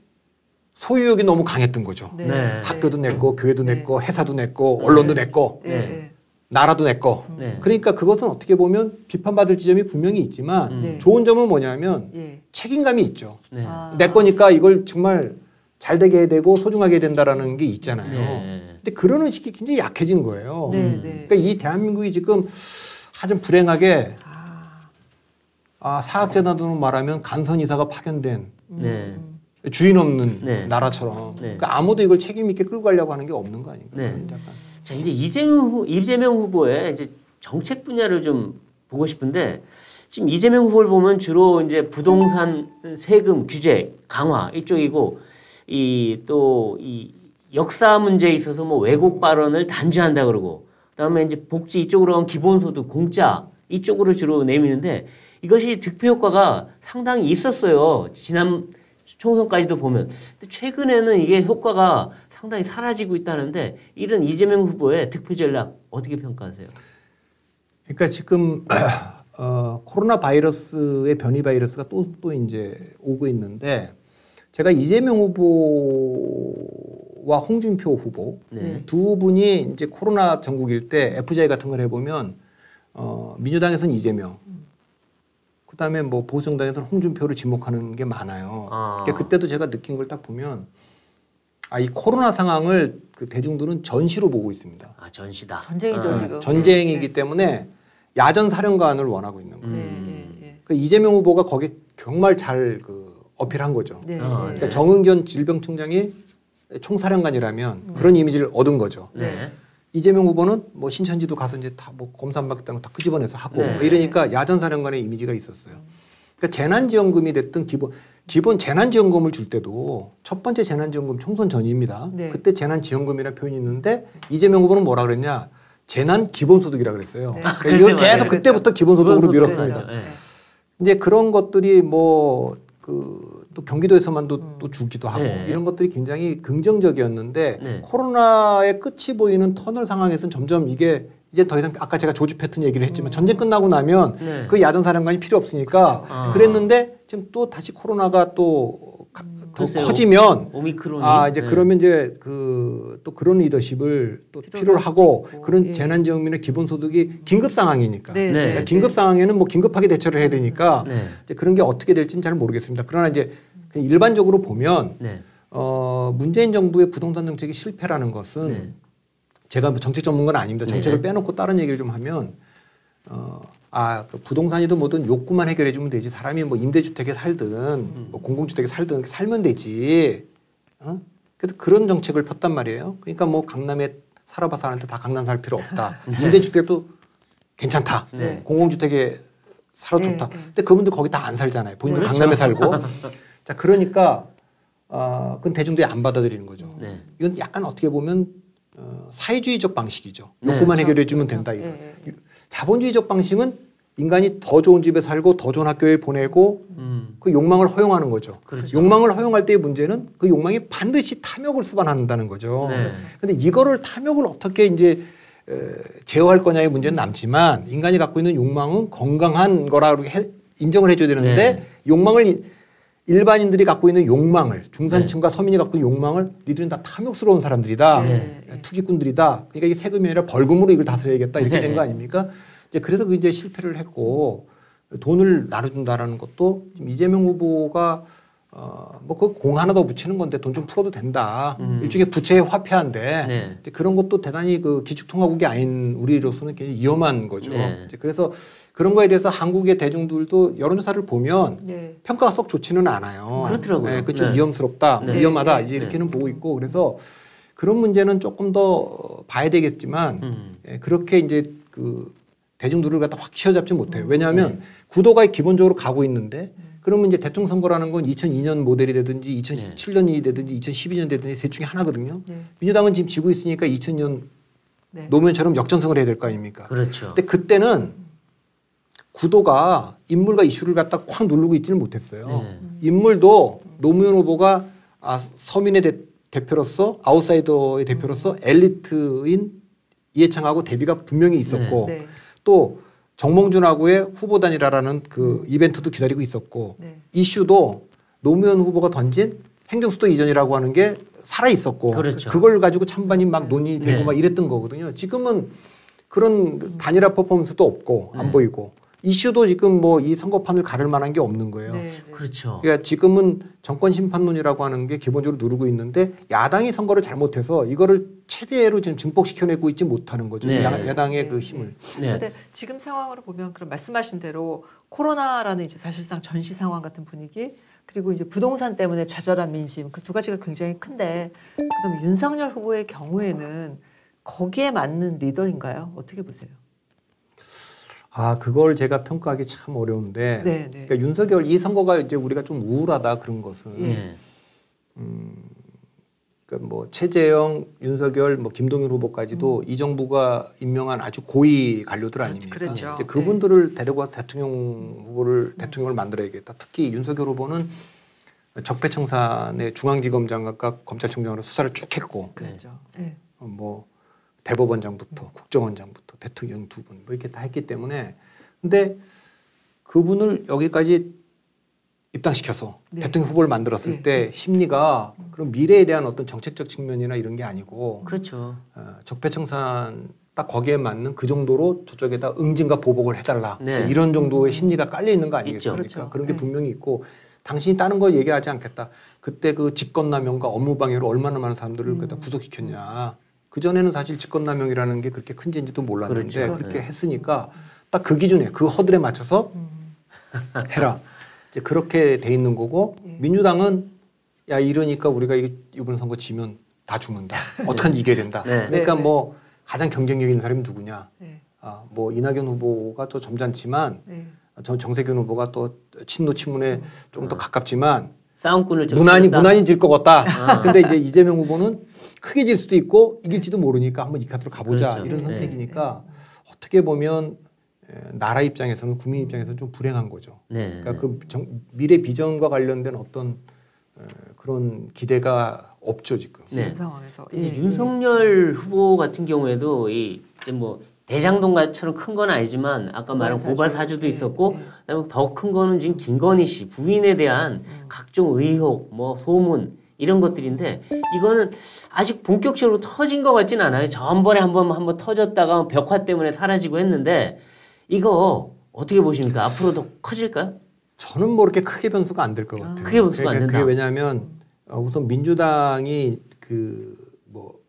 소유욕이 너무 강했던 거죠. 네. 네. 학교도 냈고 교회도 네. 냈고 회사도 냈고 언론도 냈고 네. 네. 네. 나라도 냈고 네. 그러니까 그것은 어떻게 보면 비판받을 지점이 분명히 있지만 네. 좋은 점은 뭐냐면 예. 책임감이 있죠. 네. 아. 내 거니까 이걸 정말 잘 되게 해야 되고 소중하게 해야 된다라는 게 있잖아요. 네. 근데 그런 의식이 굉장히 약해진 거예요. 네, 네. 그러니까 이 대한민국이 지금 좀 불행하게 사학재단으로 말하면 간선이사가 파견된 네. 주인 없는 네. 나라처럼 네. 그러니까 아무도 이걸 책임 있게 끌고 가려고 하는 게 없는 거 아닌가? 네. 약간. 자, 이제 이재명 후보의 이제 정책 분야를 좀 보고 싶은데 지금 이재명 후보를 보면 주로 이제 부동산 세금 규제 강화 이쪽이고 이 역사 문제에 있어서 뭐 왜곡 발언을 단죄한다 그러고 그다음에 이제 복지 이쪽으로 기본소득 공짜 이쪽으로 주로 내미는데 이것이 득표 효과가 상당히 있었어요. 지난 총선까지도 보면. 근데 최근에는 이게 효과가 상당히 사라지고 있다는데 이런 이재명 후보의 득표 전략 어떻게 평가하세요? 그러니까 지금 코로나 바이러스의 변이 바이러스가 또 이제 오고 있는데 제가 이재명 후보와 홍준표 후보 네. 두 분이 이제 코로나 전국일 때 FJ 같은 걸 해보면 민주당에서는 이재명, 그다음에 뭐 보수정당에서는 홍준표를 지목하는 게 많아요. 그러니까 그때도 제가 느낀 걸 딱 보면 이 코로나 상황을 그 대중들은 전시로 보고 있습니다. 전시다. 전쟁이죠 지금. 전쟁이기 때문에 야전 사령관을 원하고 있는 거예요. 그 이재명 후보가 거기에 정말 잘 어필한 거죠. 그러니까 정은견 질병청장이 총사령관이라면 그런 이미지를 얻은 거죠. 네. 이재명 후보는 뭐 신천지도 가서 이제 다 뭐 검사 안 받겠다는 거 다 끄집어내서 하고 네. 뭐 이러니까 야전사령관의 이미지가 있었어요. 그러니까 재난지원금이 됐든 기본 재난지원금을 줄 때도 첫 번째 재난지원금 총선 전입니다. 네. 그때 재난지원금이라는 표현이 있는데 이재명 후보는 뭐라 그랬냐? 재난기본소득이라 그랬어요. 네. 그러니까 이걸 계속 맞아요. 그때부터 기본소득으로 밀었습니다. 맞죠. 네. 이제 그런 것들이 뭐 또 경기도에서만도 또 주기도 하고 네. 이런 것들이 굉장히 긍정적이었는데 네. 코로나의 끝이 보이는 터널 상황에서는 점점 이게 이제 더 이상 아까 제가 조지 패튼 얘기를 했지만 전쟁 끝나고 나면 네. 그 야전사령관이 필요 없으니까 그랬는데 지금 또 다시 코로나가 또 더 글쎄요. 커지면 오미크론이 이제 네. 그러면 이제 또 그런 리더십을 또 필요로 하고 있고. 그런 예. 재난지원금이나 기본소득이 긴급 상황이니까 네, 그러니까 네, 긴급 상황에는 뭐 긴급하게 대처를 해야 되니까 네. 이제 그런 게 어떻게 될지는 잘 모르겠습니다. 그러나 이제 그냥 일반적으로 보면 네. 문재인 정부의 부동산 정책이 실패라는 것은 네. 제가 뭐 정책 전문가는 아닙니다. 정책을 네. 빼놓고 다른 얘기를 좀 하면 그 부동산이든 뭐든 욕구만 해결해 주면 되지. 사람이 뭐 임대주택에 살든 뭐 공공주택에 살든 살면 되지. 그래서 그런 정책을 폈단 말이에요. 그러니까 뭐 강남에 살아봐 사는데 다 강남 살 필요 없다. 임대주택도 괜찮다. 네. 공공주택에 살아도 좋다. 네. 근데 그분들 거기 다 안 살잖아요. 본인들 그렇죠. 강남에 살고. 자, 그러니까 그건 대중들이 안 받아들이는 거죠. 네. 이건 약간 어떻게 보면 사회주의적 방식이죠. 네. 욕구만 해결해 주면 된다 이거. 자본주의적 방식은 인간이 더 좋은 집에 살고 더 좋은 학교에 보내고 그 욕망을 허용하는 거죠. 그렇죠. 욕망을 허용할 때의 문제는 그 욕망이 반드시 탐욕을 수반한다는 거죠. 네. 근데 이거를 탐욕을 어떻게 이제 제어할 거냐의 문제는 남지만 인간이 갖고 있는 욕망은 건강한 거라고 인정을 해줘야 되는데 네. 욕망을 일반인들이 갖고 있는 욕망을 중산층과 서민이 갖고 있는 욕망을 니들은 다 탐욕스러운 사람들이다. 네. 투기꾼들이다. 그러니까 이게 세금이 아니라 벌금으로 이걸 다스려야겠다. 이렇게 된 거 아닙니까? 이제 그래서 이제 실패를 했고 돈을 나눠준다라는 것도 지금 이재명 후보가 뭐 그 공 하나 더 붙이는 건데 돈 좀 풀어도 된다. 일종의 부채의 화폐한데 네. 이제 그런 것도 대단히 그 기축통화국이 아닌 우리로서는 굉장히 위험한 거죠. 네. 이제 그래서 그런 거에 대해서 한국의 대중들도 여론조사를 보면 네. 평가가 썩 좋지는 않아요. 그렇더라고요. 네, 그좀 네. 위험스럽다, 네. 위험하다 네. 이제 이렇게는 보고 있고 그래서 그런 문제는 조금 더 봐야 되겠지만 그렇게 이제 그 대중들을 갖다 확 치어잡지 못해요. 왜냐하면 구도가 기본적으로 가고 있는데 그러면 이제 대통령 선거라는 건 2002년 모델이 되든지 2017년이 되든지 2012년 되든지 셋 중에 하나거든요. 네. 민주당은 지금 지고 있으니까 2000년 네. 노무현처럼 역전승을 해야 될 거 아닙니까? 그렇죠. 근데 그때는 구도가 인물과 이슈를 갖다 확 누르고 있지는 못했어요. 네. 인물도 노무현 후보가 서민의 대표로서 아웃사이더의 대표로서 엘리트인 이해창하고 대비가 분명히 있었고 네. 또 정몽준하고의 후보단이라는 그 이벤트도 기다리고 있었고 네. 이슈도 노무현 후보가 던진 행정수도 이전이라고 하는 게 살아 있었고 그렇죠. 그걸 가지고 찬반이 막 논의되고 네. 막 이랬던 거거든요. 지금은 그런 단일화 퍼포먼스도 없고 안 보이고 이슈도 지금 뭐 이 선거판을 가를 만한 게 없는 거예요. 네, 네. 그렇죠. 그러니까 지금은 정권 심판론이라고 하는 게 기본적으로 누르고 있는데 야당이 선거를 잘못해서 이거를 최대로 지금 증폭시켜내고 있지 못하는 거죠. 네. 야당의 네. 그 힘을. 네. 그런데 지금 상황으로 보면 그럼 말씀하신 대로 코로나라는 이제 사실상 전시 상황 같은 분위기 그리고 이제 부동산 때문에 좌절한 민심 그 두 가지가 굉장히 큰데 그럼 윤석열 후보의 경우에는 거기에 맞는 리더인가요? 어떻게 보세요? 아, 그걸 제가 평가하기 참 어려운데. 네, 네. 그러니까 윤석열 이 선거가 이제 우리가 좀 우울하다 그런 것은 네. 그러니까 뭐 최재형, 윤석열, 뭐 김동연 후보까지도 이 정부가 임명한 아주 고위 관료들 아닙니까? 그렇죠. 이제 그분들을 데려가서 대통령을 만들어야겠다. 특히 윤석열 후보는 적폐청산의 중앙지검장과 검찰총장으로 수사를 쭉 했고, 그렇죠. 네. 뭐 대법원장부터 국정원장부터 대통령 두 분 뭐 이렇게 다 했기 때문에 근데 그분을 여기까지 입당시켜서 네. 대통령 후보를 만들었을 네. 때 심리가 그런 미래에 대한 어떤 정책적 측면이나 이런 게 아니고 그렇죠. 적폐청산 딱 거기에 맞는 그 정도로 저쪽에다 응징과 보복을 해달라 네. 이런 정도의 심리가 깔려 있는 거 아니겠습니까? 그렇죠. 그런 게 네. 분명히 있고 당신이 다른 거 얘기하지 않겠다. 그때 그 직권남용과 업무방해로 얼마나 많은 사람들을 그다 구속시켰냐. 그 전에는 사실 직권남용이라는 게 그렇게 큰 죄인지도 몰랐는데 그렇죠. 그렇게 네. 했으니까 딱 그 기준에 그 허들에 맞춰서 해라. 이제 그렇게 돼 있는 거고 민주당은 야 이러니까 우리가 이번 선거 지면 다 죽는다. 어떻게든 이겨야 된다. 네. 그러니까 네. 뭐 가장 경쟁력 있는 사람이 누구냐. 네. 뭐 이낙연 후보가 또 점잖지만 네. 정세균 후보가 또 친노 친문에 좀 더 가깝지만 싸움꾼을 좀 무난히 질 것 같다. 근데 이제 이재명 후보는 크게 질 수도 있고 이길지도 모르니까 한번 이 카드로 가보자. 그렇죠. 이런 네. 선택이니까 어떻게 보면 나라 입장에서는 국민 입장에서는 좀 불행한 거죠. 네. 그러니까 그 미래 비전과 관련된 어떤 그런 기대가 없죠 지금. 네. 이런 상황에서 이제 예, 윤석열 후보 같은 경우에도 이제 뭐 대장동처럼 큰 건 아니지만 아까 말한 고발 사주도 있었고 그다음에 더 큰 거는 지금 김건희 씨 부인에 대한 각종 의혹, 뭐 소문 이런 것들인데 이거는 아직 본격적으로 터진 것 같진 않아요. 전번에 한번 터졌다가 벽화 때문에 사라지고 했는데 이거 어떻게 보십니까? 앞으로 더 커질까요? 저는 뭐 이렇게 크게 변수가 안 될 것 같아요. 크게 변수가 안 된다. 그게 왜냐하면 우선 민주당이 그 뭐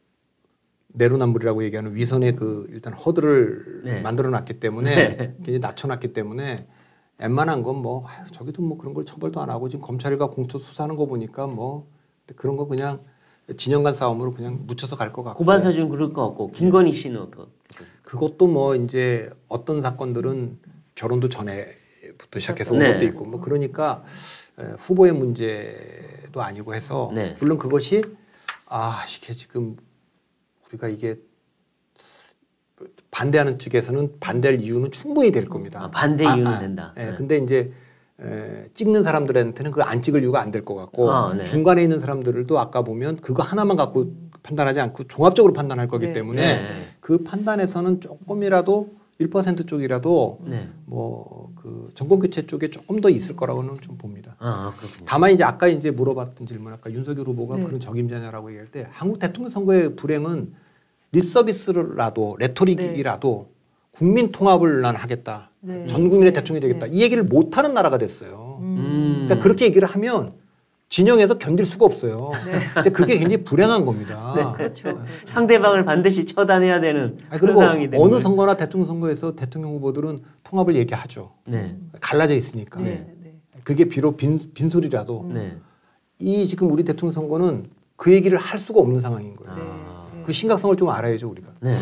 내로남불이라고 얘기하는 위선의 그 일단 허들을 네. 만들어놨기 때문에 굉장히 낮춰놨기 때문에 웬만한 건 뭐 저기도 뭐 그런 걸 처벌도 안 하고 지금 검찰과 공처 수사하는 거 보니까 뭐 그런 거 그냥 진영 간 싸움으로 그냥 묻혀서 갈 것 같고 고발 사주는 그럴 것 같고 김건희 씨는 그것도 뭐 이제 어떤 사건들은 결혼도 전에부터 시작해서 온 네. 것도 있고 뭐 그러니까 후보의 문제도 아니고 해서 네. 물론 그것이 이게 지금 우리가 이게 반대하는 측에서는 반대할 이유는 충분히 될 겁니다. 반대 이유는 된다. 예, 네. 근데 이제 찍는 사람들한테는 그거 안 찍을 이유가 안 될 것 같고 네. 중간에 있는 사람들도 아까 보면 그거 하나만 갖고 판단하지 않고 종합적으로 판단할 거기 네. 때문에 네. 그 판단에서는 조금이라도 1% 쪽이라도 네. 뭐 그 정권 교체 쪽에 조금 더 있을 거라고는 좀 봅니다. 그렇군요. 다만 이제 아까 이제 물어봤던 질문 아까 윤석열 후보가 네. 그런 적임자냐라고 얘기할 때 한국 대통령 선거의 불행은 립 서비스라도 레토릭이라도 국민 통합을 난 하겠다. 네. 전 국민의 네. 대통령이 되겠다. 네. 이 얘기를 못 하는 나라가 됐어요. 그러니까 그렇게 얘기를 하면 진영에서 견딜 수가 없어요. 근데 그게 굉장히 불행한 겁니다. 그렇죠. 상대방을 반드시 처단해야 되는 그런 그리고 상황이 되는 어느 거예요. 선거나 대통령 선거에서 대통령 후보들은 통합을 얘기하죠. 네. 갈라져 있으니까. 네. 네. 그게 비록 빈소리라도 네. 이 지금 우리 대통령 선거는 그 얘기를 할 수가 없는 상황인 거예요. 네. 그 심각성을 좀 알아야죠 우리가. 네.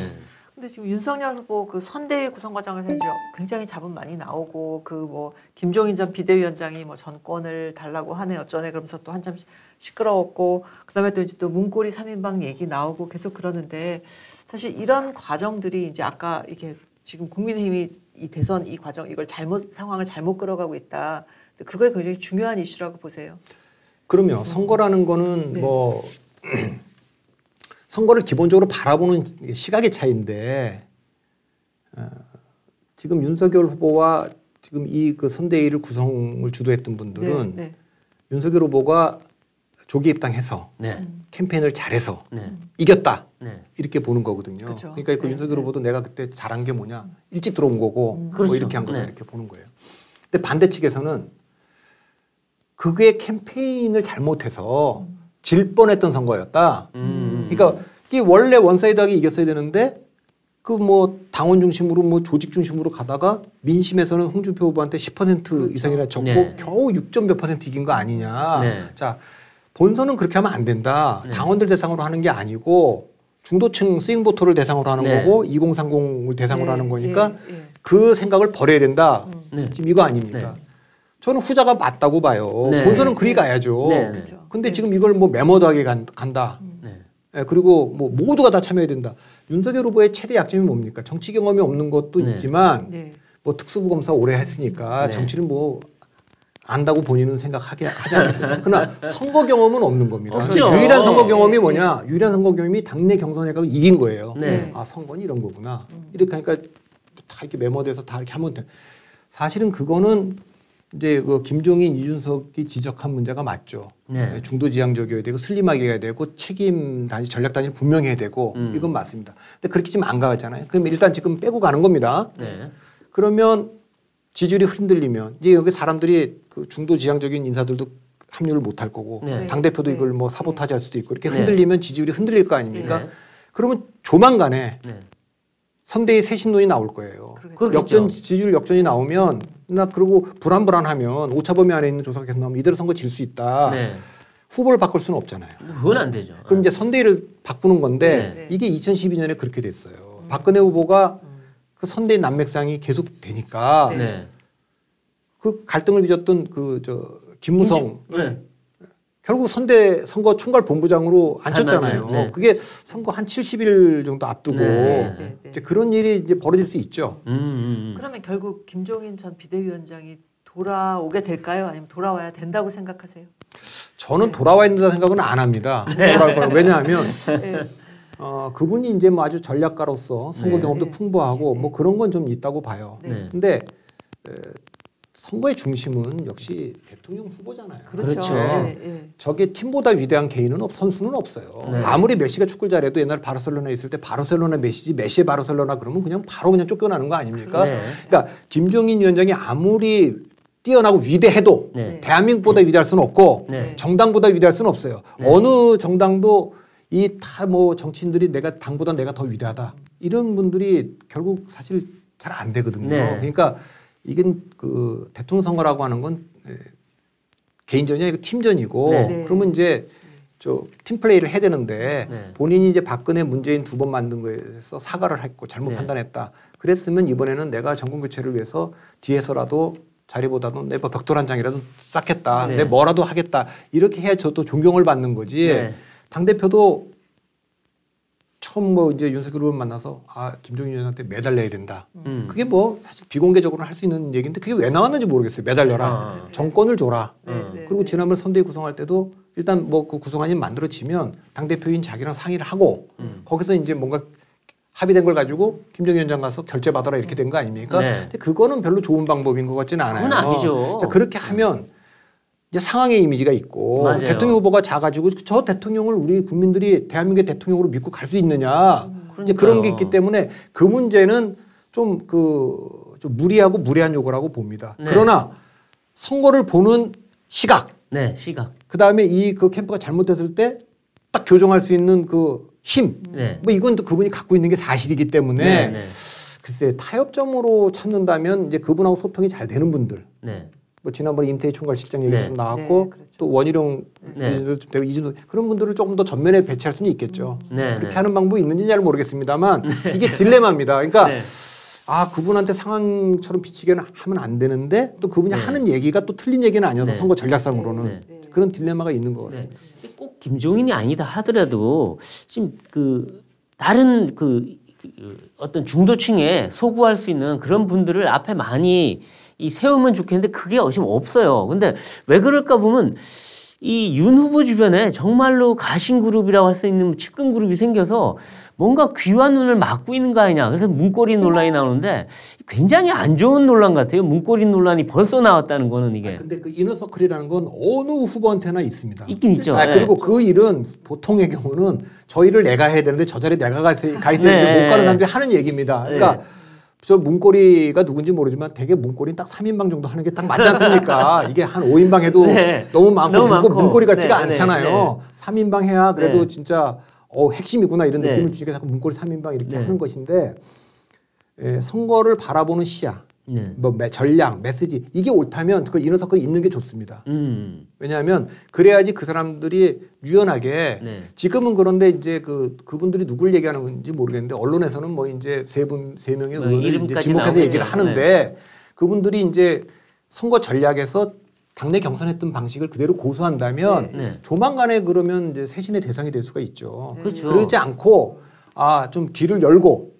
근데 지금 윤석열 후보 그 선대위 구성 과정에서 이제 굉장히 잡음 많이 나오고 그 뭐 김종인 전 비대위원장이 뭐 전권을 달라고 하네 어쩌네 그러면서 또 한참 시끄러웠고 그다음에 또 이제 또 문고리 3인방 얘기 나오고 계속 그러는데 사실 이런 과정들이 이제 아까 이게 지금 국민의힘이 이 대선 이 과정 이걸 상황을 잘못 끌어가고 있다. 그거에 굉장히 중요한 이슈라고 보세요. 그러면 선거라는 거는 네. 뭐 선거를 기본적으로 바라보는 시각의 차이인데 지금 윤석열 후보와 지금 이 그 선대위를 구성을 주도했던 분들은 네. 윤석열 후보가 조기 입당해서 네. 캠페인을 잘해서 네. 이겼다. 네. 이렇게 보는 거거든요. 그렇죠. 그러니까 그 네. 윤석열 후보도 내가 그때 잘한 게 뭐냐. 일찍 들어온 거고 뭐 그렇죠. 이렇게 한 거다 네. 이렇게 보는 거예요. 근데 반대 측에서는 그게 캠페인을 잘못해서 질 뻔했던 선거였다. 그러니까 이게 원래 원사이드하게 이겼어야 되는데 그 뭐 당원 중심으로 뭐 조직 중심으로 가다가 민심에서는 홍준표 후보한테 10% 그렇죠. 이상이나 적고 네. 겨우 6점 몇 % 이긴 거 아니냐. 네. 자, 본선은 그렇게 하면 안 된다. 네. 당원들 대상으로 하는 게 아니고 중도층 스윙보터를 대상으로 하는 네. 거고 2030을 대상으로 네. 하는 거니까 예, 예. 그 생각을 버려야 된다. 네. 지금 이거 아닙니까? 저는 후자가 맞다고 봐요. 네. 본선은 그리 가야죠. 네. 그렇죠. 근데 네. 지금 이걸 뭐 메모드하게 간다. 네. 예, 그리고 뭐 모두가 다 참여해야 된다. 윤석열 후보의 최대 약점이 뭡니까? 정치 경험이 없는 것도 네. 있지만 네. 뭐 특수부 검사 오래 했으니까 네. 정치는 뭐 안다고 본인은 생각하지 않겠어요. 그러나 선거 경험은 없는 겁니다. 없죠. 유일한 선거 경험이 네. 뭐냐? 유일한 선거 경험이 당내 경선에 가서 이긴 거예요. 네. 아 선거는 이런 거구나. 이렇게 하니까 다 이렇게 메모돼서 다 이렇게 하면 돼. 사실은 그거는 이제 그 김종인, 이준석이 지적한 문제가 맞죠. 네. 중도지향적이어야 되고 슬림하게 해야 되고 책임 단위, 전략 단위를 분명히 해야 되고 이건 맞습니다. 근데 그렇게 지금 안 가잖아요. 그럼 일단 지금 빼고 가는 겁니다. 네. 그러면 지지율이 흔들리면 이제 여기 사람들이 그 중도지향적인 인사들도 합류를 못 할 거고 네. 당 대표도 네. 이걸 뭐 사보타지 할 수도 있고 이렇게 네. 흔들리면 지지율이 흔들릴 거 아닙니까? 네. 그러면 조만간에 네. 선대의 새 신론이 나올 거예요. 그렇겠죠. 역전 지지율 역전이 나오면 나 그리고 불안불안하면 오차범위 안에 있는 조사가 계속 나오면 이대로 선거 질 수 있다. 네. 후보를 바꿀 수는 없잖아요. 그건 안 되죠. 그럼 이제 선대위를 바꾸는 건데 네. 이게 2012년에 그렇게 됐어요. 박근혜 후보가 그 선대위 난맥상이 계속 되니까 네. 그 갈등을 빚었던 그 김무성 네. 결국 선거 총괄 본부장으로 앉혔잖아요. 네. 그게 선거 한 70일 정도 앞두고 네. 네, 네. 이제 그런 일이 이제 벌어질 수 있죠. 그러면 결국 김종인 전 비대위원장이 돌아오게 될까요? 아니면 돌아와야 된다고 생각하세요? 저는 돌아와야 된다는 생각은 안 합니다. 돌아올 거라고. 왜냐하면 네. 그분이 이제 뭐 아주 전략가로서 선거 네. 경험도 네. 풍부하고 네. 뭐 그런 건 좀 있다고 봐요. 네. 근데 선거의 중심은 역시 대통령 후보잖아요. 그렇죠. 예, 예. 저게 팀보다 위대한 개인은 선수는 없어요. 네. 아무리 메시가 축구를 잘해도 옛날 바르셀로나에 있을 때 바르셀로나 메시의 바르셀로나 그러면 그냥 바로 그냥 쫓겨나는 거 아닙니까? 네. 그러니까 김종인 위원장이 아무리 뛰어나고 위대해도 네. 대한민국보다 위대할 수는 없고 네. 정당보다 위대할 수는 없어요. 어느 정당도 이 다 뭐 정치인들이 당보다 내가 더 위대하다 이런 분들이 결국 사실 잘 안 되거든요. 네. 그러니까 이게 그 대통령 선거라고 하는 건 개인전이 아니고 팀전이고 네. 그러면 이제 팀플레이를 해야 되는데 네. 본인이 이제 박근혜 문재인 두 번 만든 거에서 사과를 했고 잘못 네. 판단했다. 그랬으면 이번에는 내가 정권 교체를 위해서 뒤에서라도 자리보다도 내 벽돌 한 장이라도 쌓겠다. 네. 내 뭐라도 하겠다. 이렇게 해야 저도 존경을 받는 거지. 네. 당대표도 처음 뭐 이제 윤석열 후보를 만나서 김종인 의원한테 매달려야 된다. 그게 뭐 사실 비공개적으로 할 수 있는 얘기인데 그게 왜 나왔는지 모르겠어요. 매달려라. 정권을 줘라. 네, 네, 그리고 네. 지난번 선대위 구성할 때도 일단 뭐 그 구성안이 만들어지면 당대표인 자기랑 상의를 하고 거기서 이제 뭔가 합의된 걸 가지고 김정인 위원장 가서 결재받아라 이렇게 된 거 아닙니까? 네. 근데 그거는 별로 좋은 방법인 것 같지는 않아요. 그건 아니죠. 자, 그렇게 하면 이제 상황의 이미지가 있고 맞아요. 대통령 후보가 작아지고 저 대통령을 우리 국민들이 대한민국의 대통령으로 믿고 갈 수 있느냐 이제 그런 게 있기 때문에 그 문제는 좀 무리하고 무례한 요구라고 봅니다. 네. 그러나 선거를 보는 시각, 네, 시각. 그 다음에 그 캠프가 잘못됐을 때 딱 교정할 수 있는 그 힘, 네. 뭐 이건 또 그분이 갖고 있는 게 사실이기 때문에 네, 네. 글쎄 타협점으로 찾는다면 이제 그분하고 소통이 잘 되는 분들. 네. 뭐 지난번에 임태희 총괄실장 얘기 네. 좀 나왔고 네, 그렇죠. 또 원희룡 네. 되고 이준호 그런 분들을 조금 더 전면에 배치할 수는 있겠죠. 네, 그렇게 네. 하는 방법이 있는지 잘 모르겠습니다만 이게 딜레마입니다. 그러니까 네. 그분한테 상황처럼 비치게는 하면 안 되는데 또 그분이 네. 하는 얘기가 또 틀린 얘기는 아니어서 네. 선거 전략상으로는 네, 네. 그런 딜레마가 있는 것 같습니다. 네. 꼭 김종인이 아니다 하더라도 지금 다른 어떤 중도층에 소구할 수 있는 그런 분들을 앞에 많이 세우면 좋겠는데 그게 지금 없어요. 근데 왜 그럴까 보면 이 윤 후보 주변에 정말로 가신 그룹이라고 할 수 있는 측근 그룹이 생겨서 뭔가 귀와 눈을 막고 있는 거 아니냐. 그래서 문고리 논란이 나오는데 굉장히 안 좋은 논란 같아요. 문고리 논란이 벌써 나왔다는 거는 이게. 근데 그 이너서클이라는 건 어느 후보한테나 있습니다. 있긴 있죠. 그리고 그 일은 보통의 경우는 저희를 내가 해야 되는데 저 자리에 내가 가 있어야 되는데 네. 못 가는 사람들이 하는 얘기입니다. 그러니까 저 문고리가 누군지 모르지만 되게 문고리는 딱 3인방 정도 하는 게 딱 맞지 않습니까? 이게 한 5인방 해도 너무 많고 문고리 같지가 않잖아요. 3인방 해야 그래도 진짜 핵심이구나 이런 느낌을 주니까 자꾸 문고리 3인방 이렇게 하는 것인데 선거를 바라보는 시야, 뭐 전략, 메시지 이게 옳다면 그 이너서클이 있는 게 좋습니다. 왜냐하면 그래야지 그 사람들이 유연하게 지금은 그런데 이제 그분들이 누굴 얘기하는 건지 모르겠는데 언론에서는 뭐 이제 세 명의 의원을 이제 지목해서 얘기를 하는데 그분들이 이제 선거 전략에서 당내 경선했던 방식을 그대로 고수한다면 조만간에 그러면 이제 쇄신의 대상이 될 수가 있죠. 그렇죠. 그러지 않고 좀 길을 열고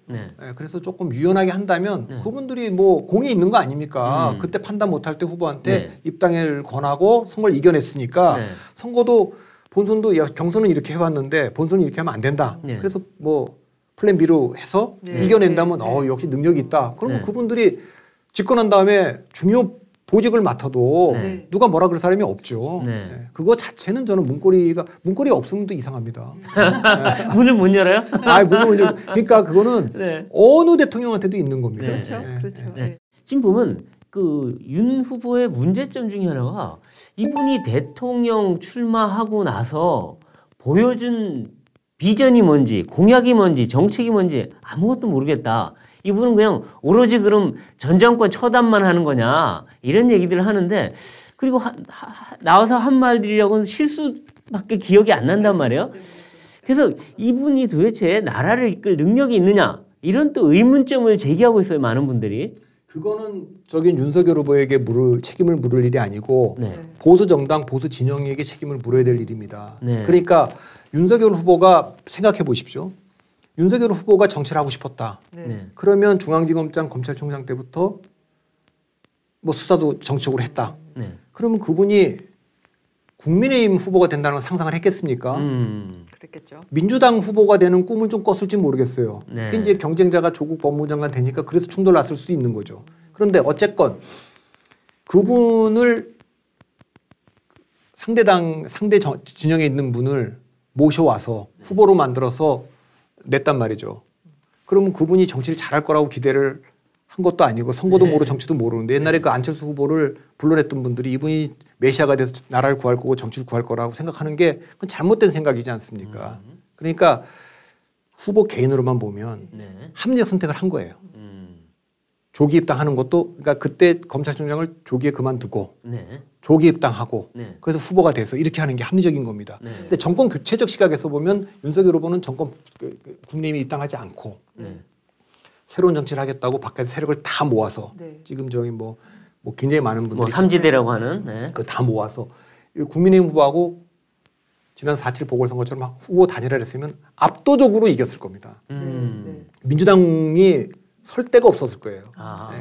그래서 조금 유연하게 한다면 그분들이 뭐 공이 있는 거 아닙니까? 그때 판단 못할 때 후보한테 입당을 권하고 선거를 이겨냈으니까 선거도 본선도 경선은 이렇게 해왔는데 본선은 이렇게 하면 안 된다. 그래서 뭐 플랜 B로 해서 이겨낸다면 역시 능력이 있다. 그러면 그분들이 집권한 다음에 중요 보직을 맡아도 누가 뭐라 그럴 사람이 없죠. 그거 자체는 저는 문고리 없으면 또 이상합니다. 문을 못 열어요? 문을 못 열어요. 그러니까 그거는 어느 대통령한테도 있는 겁니다. 그렇죠. 지금 보면 그 윤 후보의 문제점 중에 하나가 이분이 대통령 출마하고 나서 보여준 비전이 뭔지 공약이 뭔지 정책이 뭔지 아무것도 모르겠다. 이분은 그냥 오로지 그럼 전 정권 처단만 하는 거냐 이런 얘기들을 하는데 그리고 나와서 한 말들이라고는 실수밖에 기억이 안 난단 말이에요. 그래서 이분이 도대체 나라를 이끌 능력이 있느냐 이런 또 의문점을 제기하고 있어요. 많은 분들이. 그거는 저긴 윤석열 후보에게 책임을 물을 일이 아니고 보수 정당 보수 진영에게 책임을 물어야 될 일입니다. 그러니까 윤석열 후보가 생각해 보십시오. 윤석열 후보가 정치를 하고 싶었다. 그러면 중앙지검장 검찰총장 때부터 뭐 수사도 정치적으로 했다. 그러면 그분이 국민의힘 후보가 된다는 걸 상상을 했겠습니까? 그랬겠죠. 민주당 후보가 되는 꿈을 좀 꿨을지 모르겠어요. 그 이제 경쟁자가 조국 법무장관 되니까 그래서 충돌 났을 수 있는 거죠. 그런데 어쨌건 그분을 상대 진영에 있는 분을 모셔와서 후보로 만들어서 냈단 말이죠. 그러면 그분이 정치를 잘할 거라고 기대를 한 것도 아니고 선거도 모르고 정치도 모르는데 옛날에 그 안철수 후보를 불러냈던 분들이 이분이 메시아가 돼서 나라를 구할 거고 정치를 구할 거라고 생각하는 게 그건 잘못된 생각이지 않습니까? 그러니까 후보 개인으로만 보면 합리적 선택을 한 거예요. 조기 입당하는 것도 그러니까 그때 검찰총장을 조기에 그만두고 조기 입당하고 그래서 후보가 돼서 이렇게 하는 게 합리적인 겁니다. 근데 정권 교체적 시각에서 보면 윤석열 후보는 국민의힘이 입당하지 않고 새로운 정치를 하겠다고 밖에서 세력을 다 모아서 지금 저기 뭐 굉장히 많은 분들이 삼지대라고 하는 그 다 모아서 국민의힘 후보하고 지난 4.7 보궐선거처럼 후보 단일화를 했으면 압도적으로 이겼을 겁니다. 민주당이 설 데가 없었을 거예요.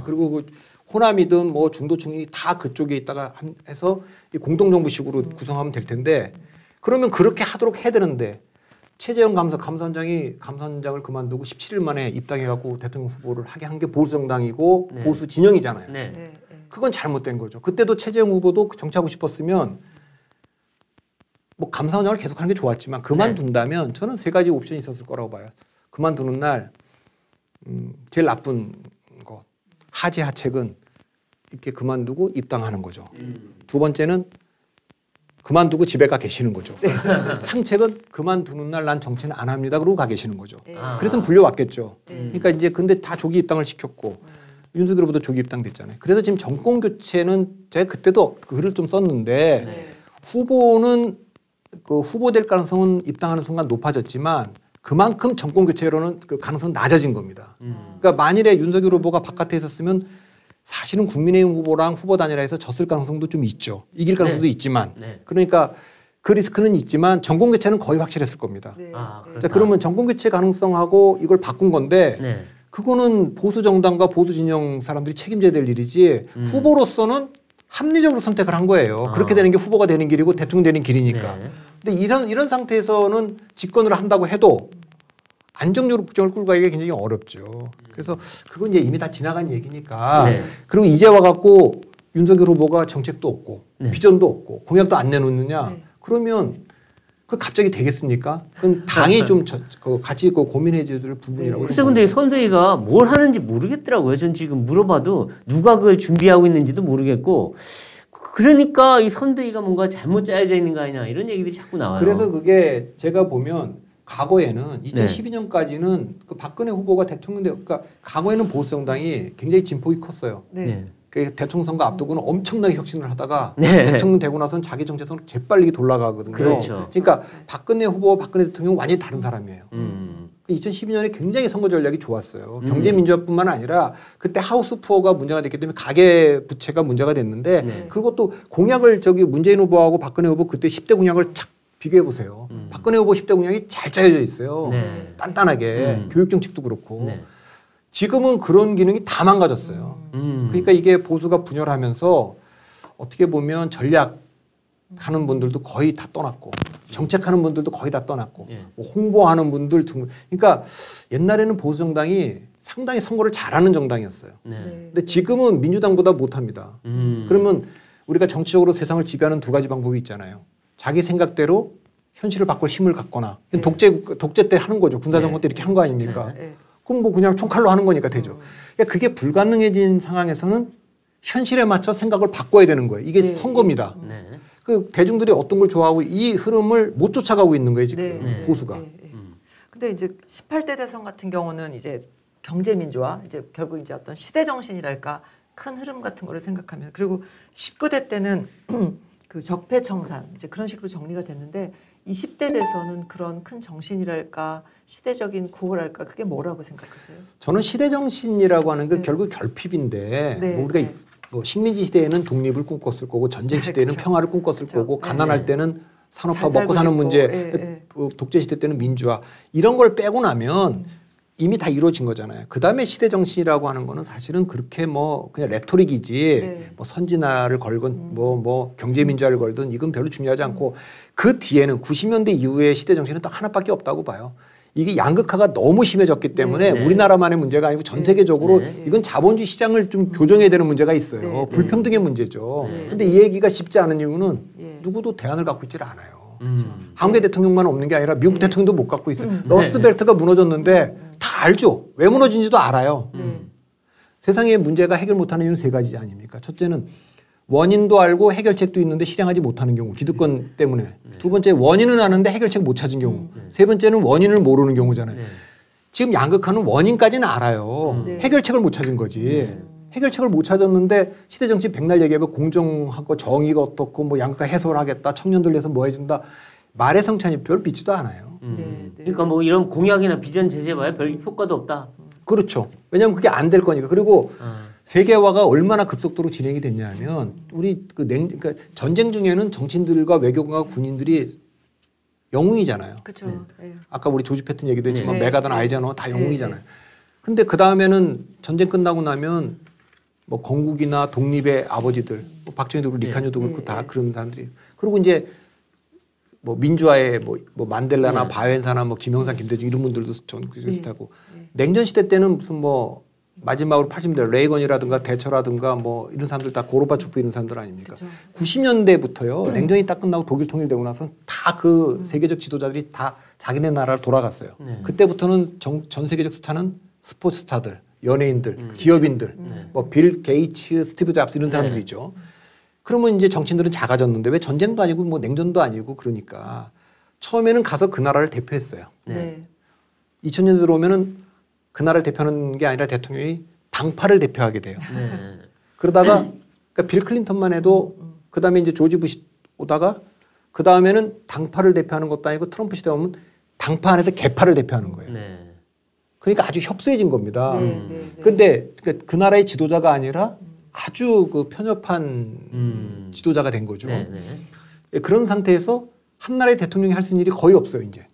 그리고 그 호남이든 뭐 중도층이 다 그쪽에 있다가 해서 공동정부식으로 구성하면 될 텐데 그러면 그렇게 하도록 해야 되는데 최재형 감사원장을 그만두고 17일 만에 입당해갖고 대통령 후보를 하게 한 게 보수정당이고 보수 진영이잖아요. 그건 잘못된 거죠. 그때도 최재형 후보도 정치하고 싶었으면 뭐 감사원장을 계속하는 게 좋았지만 그만둔다면 저는 세 가지 옵션이 있었을 거라고 봐요. 그만두는 날 제일 나쁜 거 하책은 이렇게 그만두고 입당하는 거죠. 두 번째는 그만두고 집에 가 계시는 거죠. 상책은 그만두는 날 난 정치는 안 합니다. 그러고 가 계시는 거죠. 그래서 불려왔겠죠. 그러니까 이제 근데 다 조기 입당을 시켰고 윤석열 후보도 조기 입당됐잖아요. 그래서 지금 정권 교체는 제가 그때도 글을 좀 썼는데 후보는 그 후보 될 가능성은 입당하는 순간 높아졌지만 그만큼 정권 교체로는 그 가능성은 낮아진 겁니다. 그러니까 만일에 윤석열 후보가 바깥에 있었으면 사실은 국민의힘 후보랑 후보 단일화해서 졌을 가능성도 좀 있죠. 이길 가능성도 있지만 그러니까 그 리스크는 있지만 정권 교체는 거의 확실했을 겁니다. 자, 그러면 정권 교체 가능성하고 이걸 바꾼 건데 그거는 보수 정당과 보수 진영 사람들이 책임져야 될 일이지 후보로서는 합리적으로 선택을 한 거예요. 그렇게 되는 게 후보가 되는 길이고 대통령 되는 길이니까. 네. 근데 이런 상태에서는 집권을 한다고 해도 안정적으로 국정을 끌고 가기가 굉장히 어렵죠. 그래서 그건 이제 이미 다 지나간 얘기니까. 네. 그리고 이제 와갖고 윤석열 후보가 정책도 없고 네. 비전도 없고 공약도 안 내놓느냐. 네. 그러면 그 갑자기 되겠습니까? 그건 당이 좀 같이 고민해 줘야 될 부분이라고. 글쎄 근데 선대위가 뭘 하는지 모르겠더라고요. 전 지금 물어봐도 누가 그걸 준비하고 있는지도 모르겠고 그러니까 이 선대위가 뭔가 잘못 짜여져 있는 거 아니냐 이런 얘기들이 자꾸 나와요. 그래서 그게 제가 보면 과거에는 2012년까지는 그 박근혜 후보가 대통령 그러니까 과거에는 보수 정당이 굉장히 진폭이 컸어요. 네. 그 대통령 선거 앞두고는 엄청나게 혁신을 하다가 네. 대통령 되고 나서는 자기 정체성을 재빨리 돌아가거든요. 그렇죠. 그러니까 박근혜 후보와 박근혜 대통령은 완전히 다른 사람이에요. 2012년에 굉장히 선거 전략이 좋았어요. 경제민주화뿐만 아니라 그때 하우스 푸어가 문제가 됐기 때문에 가계 부채가 문제가 됐는데 네. 그것도 공약을 문재인 후보하고 박근혜 후보 그때 10대 공약을 착 비교해 보세요. 박근혜 후보 10대 공약이 잘 짜여져 있어요. 네. 단단하게 교육 정책도 그렇고. 네. 지금은 그런 기능이 다 망가졌어요. 그러니까 이게 보수가 분열하면서 어떻게 보면 전략 하는 분들도 거의 다 떠났고 정책하는 분들도 거의 다 떠났고 뭐 홍보하는 분들 그러니까 옛날에는 보수 정당이 상당히 선거를 잘하는 정당이었어요. 네. 근데 지금은 민주당보다 못합니다. 그러면 우리가 정치적으로 세상을 지배하는 두 가지 방법이 있잖아요. 자기 생각대로 현실을 바꿀 힘을 갖거나 독재 때 하는 거죠. 군사정권 때 이렇게 한 거 아닙니까? 그럼 뭐 그냥 총칼로 하는 거니까 되죠. 그러니까 그게 불가능해진 상황에서는 현실에 맞춰 생각을 바꿔야 되는 거예요. 이게 선거입니다. 네. 그 대중들이 어떤 걸 좋아하고 이 흐름을 못 쫓아가고 있는 거예요 지금 보수가. 근데 이제 18대 대선 같은 경우는 이제 경제 민주화 이제 결국 이제 어떤 시대 정신이랄까 큰 흐름 같은 거를 생각하면 그리고 19대 때는 그 적폐청산 이제 그런 식으로 정리가 됐는데 20대 대선은 그런 큰 정신이랄까 시대적인 구호랄까 그게 뭐라고 생각하세요? 저는 시대 정신이라고 하는 게 결국 결핍인데 뭐 우리가 뭐 식민지 시대에는 독립을 꿈꿨을 거고 전쟁 시대에는 평화를 꿈꿨을 거고 가난할 때는 산업화 먹고 사는 문제 독재 시대 때는 민주화 이런 걸 빼고 나면 이미 다 이루어진 거잖아요. 그다음에 시대 정신이라고 하는 거는 사실은 그렇게 뭐 그냥 레토릭이지 뭐 선진화를 걸건 뭐 경제 민주화를 걸든 이건 별로 중요하지 않고 그 뒤에는 90년대 이후의 시대 정신은 딱 하나밖에 없다고 봐요. 이게 양극화가 너무 심해졌기 때문에 우리나라만의 문제가 아니고 전 세계적으로 이건 자본주의 시장을 좀 교정해야 되는 문제가 있어요. 불평등의 문제죠. 근데 이 얘기가 쉽지 않은 이유는 누구도 대안을 갖고 있질 않아요. 한국의 대통령만 없는 게 아니라 미국 대통령도 못 갖고 있어요. 러스트벨트가 무너졌는데 다 알죠. 왜 무너진지도 알아요. 세상의 문제가 해결 못하는 이유는 세 가지 아닙니까? 첫째는 원인도 알고 해결책도 있는데 실행하지 못하는 경우 기득권 때문에. 두 번째 원인은 아는데 해결책 못 찾은 경우. 세 번째는 원인을 모르는 경우잖아요. 지금 양극화는 원인까지는 알아요. 해결책을 못 찾은 거지. 해결책을 못 찾았는데 시대정치 백날 얘기하면 공정하고 정의가 어떻고 뭐 양극화 해소를 하겠다. 청년들 위해서 뭐 해준다. 말의 성찬이 별 비치도 않아요. 그러니까 뭐 이런 공약이나 비전 제시해봐야 별 효과도 없다. 그렇죠. 왜냐하면 그게 안 될 거니까. 그리고 세계화가 얼마나 급속도로 진행이 됐냐면 우리 그러니까 전쟁 중에는 정치인들과 외교관과 군인들이 영웅이잖아요. 그렇죠. 아까 우리 조지 패튼 얘기도 했지만 메가던 아이젠허워 다 영웅이잖아요. 근데 그 다음에는 전쟁 끝나고 나면 뭐 건국이나 독립의 아버지들, 뭐 박정희도 그렇고 리카뇨도 그렇고 다 그런 사람들이. 그리고 이제 뭐 민주화의 뭐 만델라나 바웬사나 뭐 김영삼, 김대중 이런 분들도 전 비슷하고 냉전 시대 때는 무슨 뭐 마지막으로 80년대 레이건이라든가 대처라든가 뭐 이런 사람들 다 고르바초프 이런 사람들 아닙니까? 그쵸. 90년대부터요. 냉전이 딱 끝나고 독일 통일되고 나서 다 그 세계적 지도자들이 다 자기네 나라로 돌아갔어요. 그때부터는 전 세계적 스타는 스포츠 스타들, 연예인들, 기업인들, 뭐 빌 게이츠, 스티브 잡스 이런 사람들이죠. 그러면 이제 정치인들은 작아졌는데 왜 전쟁도 아니고 뭐 냉전도 아니고 그러니까 처음에는 가서 그 나라를 대표했어요. 2000년 들어오면은 그 나라를 대표하는 게 아니라 대통령이 당파를 대표하게 돼요. 그러다가 그러니까 빌 클린턴만 해도 그 다음에 이제 조지 부시 오다가 그 다음에는 당파를 대표하는 것도 아니고 트럼프 시대 오면 당파 안에서 계파를 대표하는 거예요. 그러니까 아주 협소해진 겁니다. 근데 그 나라의 지도자가 아니라 아주 그 편협한 지도자가 된 거죠. 그런 상태에서 한 나라의 대통령이 할 수 있는 일이 거의 없어요, 이제.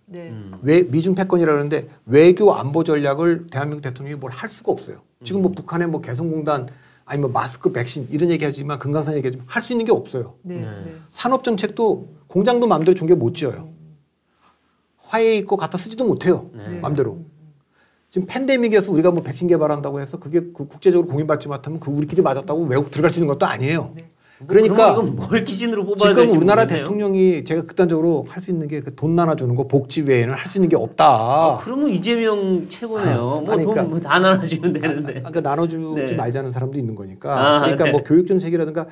왜 미중 패권이라 그러는데 외교 안보 전략을 대한민국 대통령이 뭘 할 수가 없어요. 지금 뭐 북한의 뭐 개성공단 아니 뭐 마스크, 백신 이런 얘기하지만 금강산 얘기하지만 할 수 있는 게 없어요. 네. 산업 정책도 공장도 마음대로 중개 못 지어요. 화해 있고 갖다 쓰지도 못해요. 마음대로. 지금 팬데믹에서 우리가 뭐 백신 개발한다고 해서 그게 그 국제적으로 공인받지 못하면 그 우리끼리 맞았다고 외국 들어갈 수 있는 것도 아니에요. 그러니까 이건 뭘 기준으로 뽑아야 될지 지금 우리나라 모르겠네요. 대통령이 제가 극단적으로 할 수 있는 게 그 돈 나눠주는 거 복지 외에는 할 수 있는 게 없다. 그러면 이재명 최고네요. 뭐 그러니까, 돈 다 나눠주면 되는데. 그러니까 나눠주지 네. 말자는 사람도 있는 거니까. 그러니까 네. 뭐 교육 정책이라든가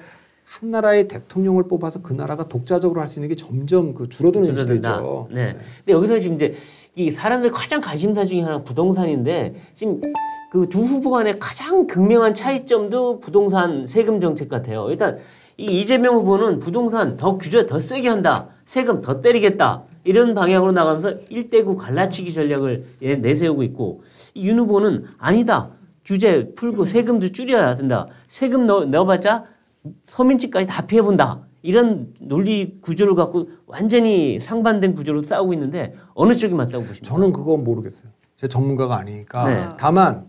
한 나라의 대통령을 뽑아서 그 나라가 독자적으로 할 수 있는 게 점점 그 줄어드는 시대죠. 네. 근데 여기서 지금 이제 이 사람들 가장 관심사 중에 하나 부동산인데 지금 그 두 후보 간의 가장 극명한 차이점도 부동산 세금 정책 같아요. 일단 이 이재명 후보는 부동산 더 규제 더 세게 한다. 세금 더 때리겠다. 이런 방향으로 나가면서 1대9 갈라치기 전략을 내세우고 있고 이 윤 후보는 아니다. 규제 풀고 세금도 줄여야 된다. 세금 넣어봤자 서민층까지 다 피해본다. 이런 논리 구조를 갖고 완전히 상반된 구조로 싸우고 있는데 어느 쪽이 맞다고 보십니까? 저는 그거 모르겠어요. 제 전문가가 아니니까. 네. 다만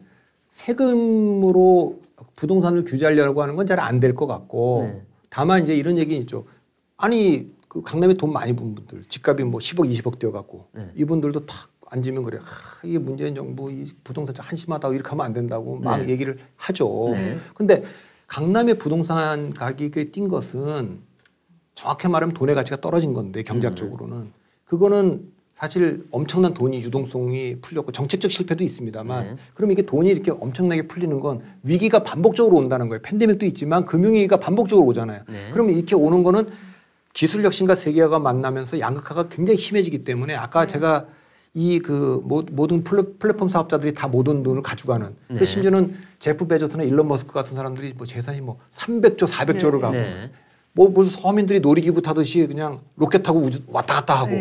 세금으로 부동산을 규제하려고 하는 건 잘 안 될 것 같고 네. 다만 이제 이런 얘기 있죠. 아니 그 강남에 돈 많이 번 분들 집값이 뭐 10억 20억 뛰어갖고 네. 이분들도 탁 앉으면 그래. 이게 문재인 정부 이 부동산 한심하다고 이렇게 하면 안 된다고 막 네. 얘기를 하죠. 네. 근데 강남의 부동산 가격이 뛴 것은 정확히 말하면 돈의 가치가 떨어진 건데 경제학적으로는 그거는 사실 엄청난 돈이 유동성이 풀렸고 정책적 실패도 있습니다만 그럼 이게 돈이 이렇게 엄청나게 풀리는 건 위기가 반복적으로 온다는 거예요. 팬데믹도 있지만 금융위기가 반복적으로 오잖아요. 그러면 이렇게 오는 거는 기술 혁신과 세계화가 만나면서 양극화가 굉장히 심해지기 때문에 아까 제가 이 그 모든 플랫폼 사업자들이 다 모든 돈을 가져가는 그 심지어는 제프 베조스나 일론 머스크 같은 사람들이 뭐 재산이 뭐 300조 400조를 갖고 뭐 무슨 서민들이 놀이기구 타듯이 그냥 로켓 타고 우주 왔다 갔다 하고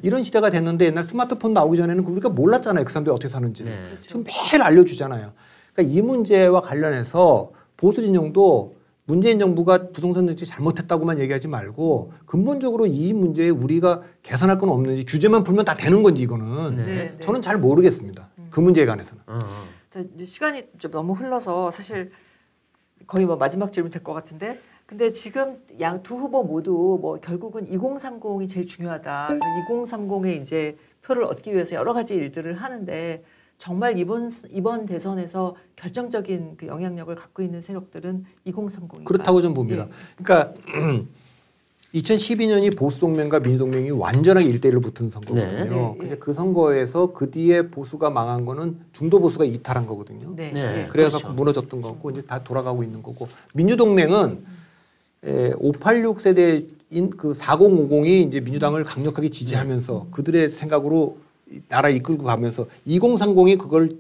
이런 시대가 됐는데 옛날 스마트폰 나오기 전에는 우리가 몰랐잖아요. 그 사람들이 어떻게 사는지. 지금 매일 알려주잖아요. 그러니까 이 문제와 관련해서 보수 진영도 문재인 정부가 부동산 정책 잘못했다고만 얘기하지 말고 근본적으로 이 문제에 우리가 개선할 건 없는지 규제만 풀면 다 되는 건지 이거는 저는 잘 모르겠습니다. 그 문제에 관해서는. 자, 시간이 좀 너무 흘러서 사실 거의 뭐 마지막 질문 될 것 같은데 근데 지금 양 두 후보 모두 뭐 결국은 2030이 제일 중요하다. 2030에 이제 표를 얻기 위해서 여러 가지 일들을 하는데 정말 이번 대선에서 결정적인 그 영향력을 갖고 있는 세력들은 2030인가요? 그렇다고 좀 봅니다. 그러니까 2012년이 보수동맹과 민주동맹이 완전하게 1대1로 붙은 선거거든요. 근데 그 선거에서 그 뒤에 보수가 망한 거는 중도 보수가 이탈한 거거든요. 그래서 그렇죠. 무너졌던 거고 이제 다 돌아가고 있는 거고 민주동맹은 586 세대인 그 4050이 이제 민주당을 강력하게 지지하면서 그들의 생각으로 나라 이끌고 가면서 2030이 그걸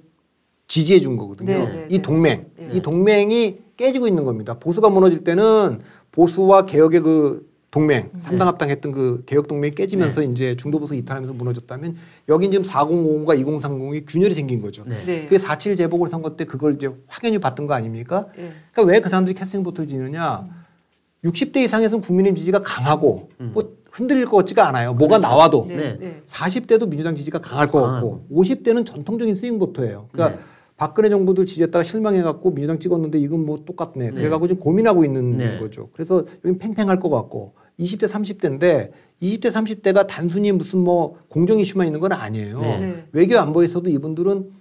지지해 준 거거든요. 이 동맹, 이 동맹이 깨지고 있는 겁니다. 보수가 무너질 때는 보수와 개혁의 그 동맹, 3당 합당했던 그 개혁 동맹이 깨지면서 이제 중도 보수 이탈하면서 무너졌다면 여긴 지금 4050과 2030이 균열이 생긴 거죠. 그게 4.7 재보궐선거 때 그걸 이제 확연히 봤던 거 아닙니까? 그러니까 왜 그 사람들이 캐스팅 보트를 지느냐? 60대 이상에서는 국민의힘 지지가 강하고 뭐 흔들릴 것 같지가 않아요. 뭐가 나와도 40대도 민주당 지지가 강할 것 같고 50대는 전통적인 스윙 보터예요. 그러니까 박근혜 정부들 지지했다가 실망해갖고 민주당 찍었는데 이건 뭐 똑같네. 그래갖고 지금 고민하고 있는 거죠. 그래서 여긴 팽팽할 것 같고 20대 30대인데 20대 30대가 단순히 무슨 뭐 공정 이슈만 있는 건 아니에요. 외교 안보에서도 이분들은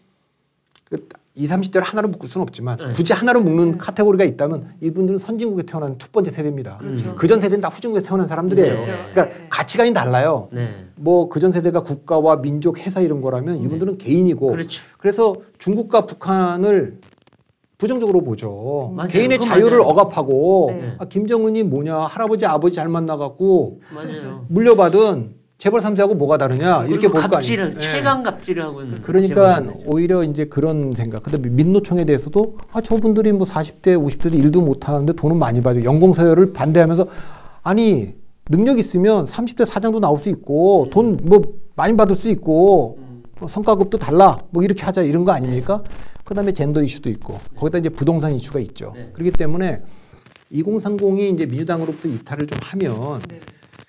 20, 30대를 하나로 묶을 수는 없지만 굳이 하나로 묶는 카테고리가 있다면 이분들은 선진국에 태어난 첫 번째 세대입니다. 그전 세대는 다 후진국에 태어난 사람들이에요. 그러니까 가치관이 달라요. 뭐 그전 세대가 국가와 민족, 회사 이런 거라면 이분들은 개인이고 그래서 중국과 북한을 부정적으로 보죠. 개인의 자유를 억압하고 김정은이 뭐냐 할아버지 아버지 잘 만나갖고 물려받은 재벌 3세하고 뭐가 다르냐 이렇게 볼 거 아니에요. 최강 갑질을 하고 있는. 그러니까 오히려 이제 그런 생각. 근데 민노총에 대해서도 저분들이 뭐 40대 50대도 일도 못 하는데 돈은 많이 받죠. 연공서열을 반대하면서 아니 능력 있으면 30대 사장도 나올 수 있고 돈 뭐 많이 받을 수 있고 성과급도 달라 뭐 이렇게 하자 이런 거 아닙니까? 그다음에 젠더 이슈도 있고 거기다 이제 부동산 이슈가 있죠. 그렇기 때문에 2030이 이제 민주당으로부터 이탈을 좀 하면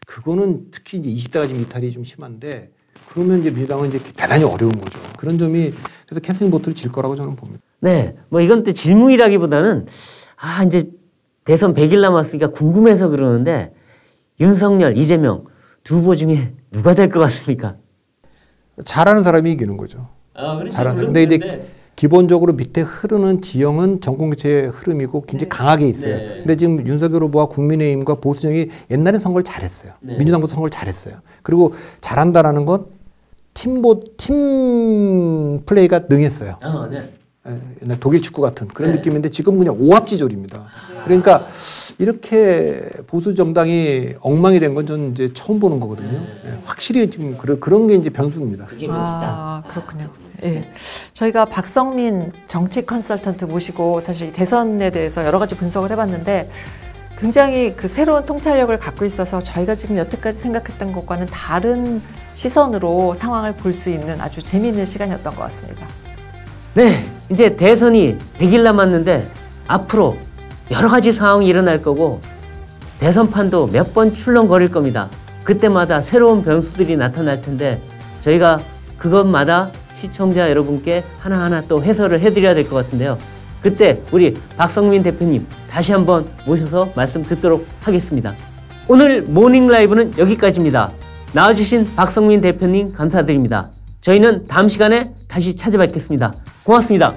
그거는 특히 이제 20대가 지금 이탈이 좀 심한데 그러면 이제 민주당은 이제 대단히 어려운 거죠. 그런 점이 그래서 캐스팅 보트를 질 거라고 저는 봅니다. 네, 뭐 이건 또 질문이라기보다는 이제 대선 100일 남았으니까 궁금해서 그러는데 윤석열, 이재명 두 후보 중에 누가 될 것 같습니까? 잘하는 사람이 이기는 거죠. 그렇죠. 잘하는. 근데 이제 기본적으로 밑에 흐르는 지형은 정권교체의 흐름이고 굉장히 강하게 있어요. 네. 근데 지금 윤석열 후보와 국민의힘과 보수정이 옛날에 선거를 잘했어요. 네. 민주당도 선거를 잘했어요. 그리고 잘한다라는 건 팀 플레이가 능했어요. 네. 옛날 독일 축구 같은 그런 느낌인데 지금 그냥 오합지졸입니다. 그러니까 이렇게 보수 정당이 엉망이 된 건 저는 이제 처음 보는 거거든요. 확실히 지금 그런 게 이제 변수입니다. 그게 변수다. 그렇군요. 예. 저희가 박성민 정치 컨설턴트 모시고 사실 대선에 대해서 여러 가지 분석을 해봤는데 굉장히 그 새로운 통찰력을 갖고 있어서 저희가 지금 여태까지 생각했던 것과는 다른 시선으로 상황을 볼 수 있는 아주 재미있는 시간이었던 것 같습니다. 네, 이제 대선이 100일 남았는데 앞으로 여러 가지 상황이 일어날 거고 대선판도 몇 번 출렁거릴 겁니다. 그때마다 새로운 변수들이 나타날 텐데 저희가 그것마다 시청자 여러분께 하나하나 또 해설을 해드려야 될 것 같은데요. 그때 우리 박성민 대표님 다시 한번 모셔서 말씀 듣도록 하겠습니다. 오늘 모닝 라이브는 여기까지입니다. 나와주신 박성민 대표님 감사드립니다. 저희는 다음 시간에 다시 찾아뵙겠습니다. 고맙습니다.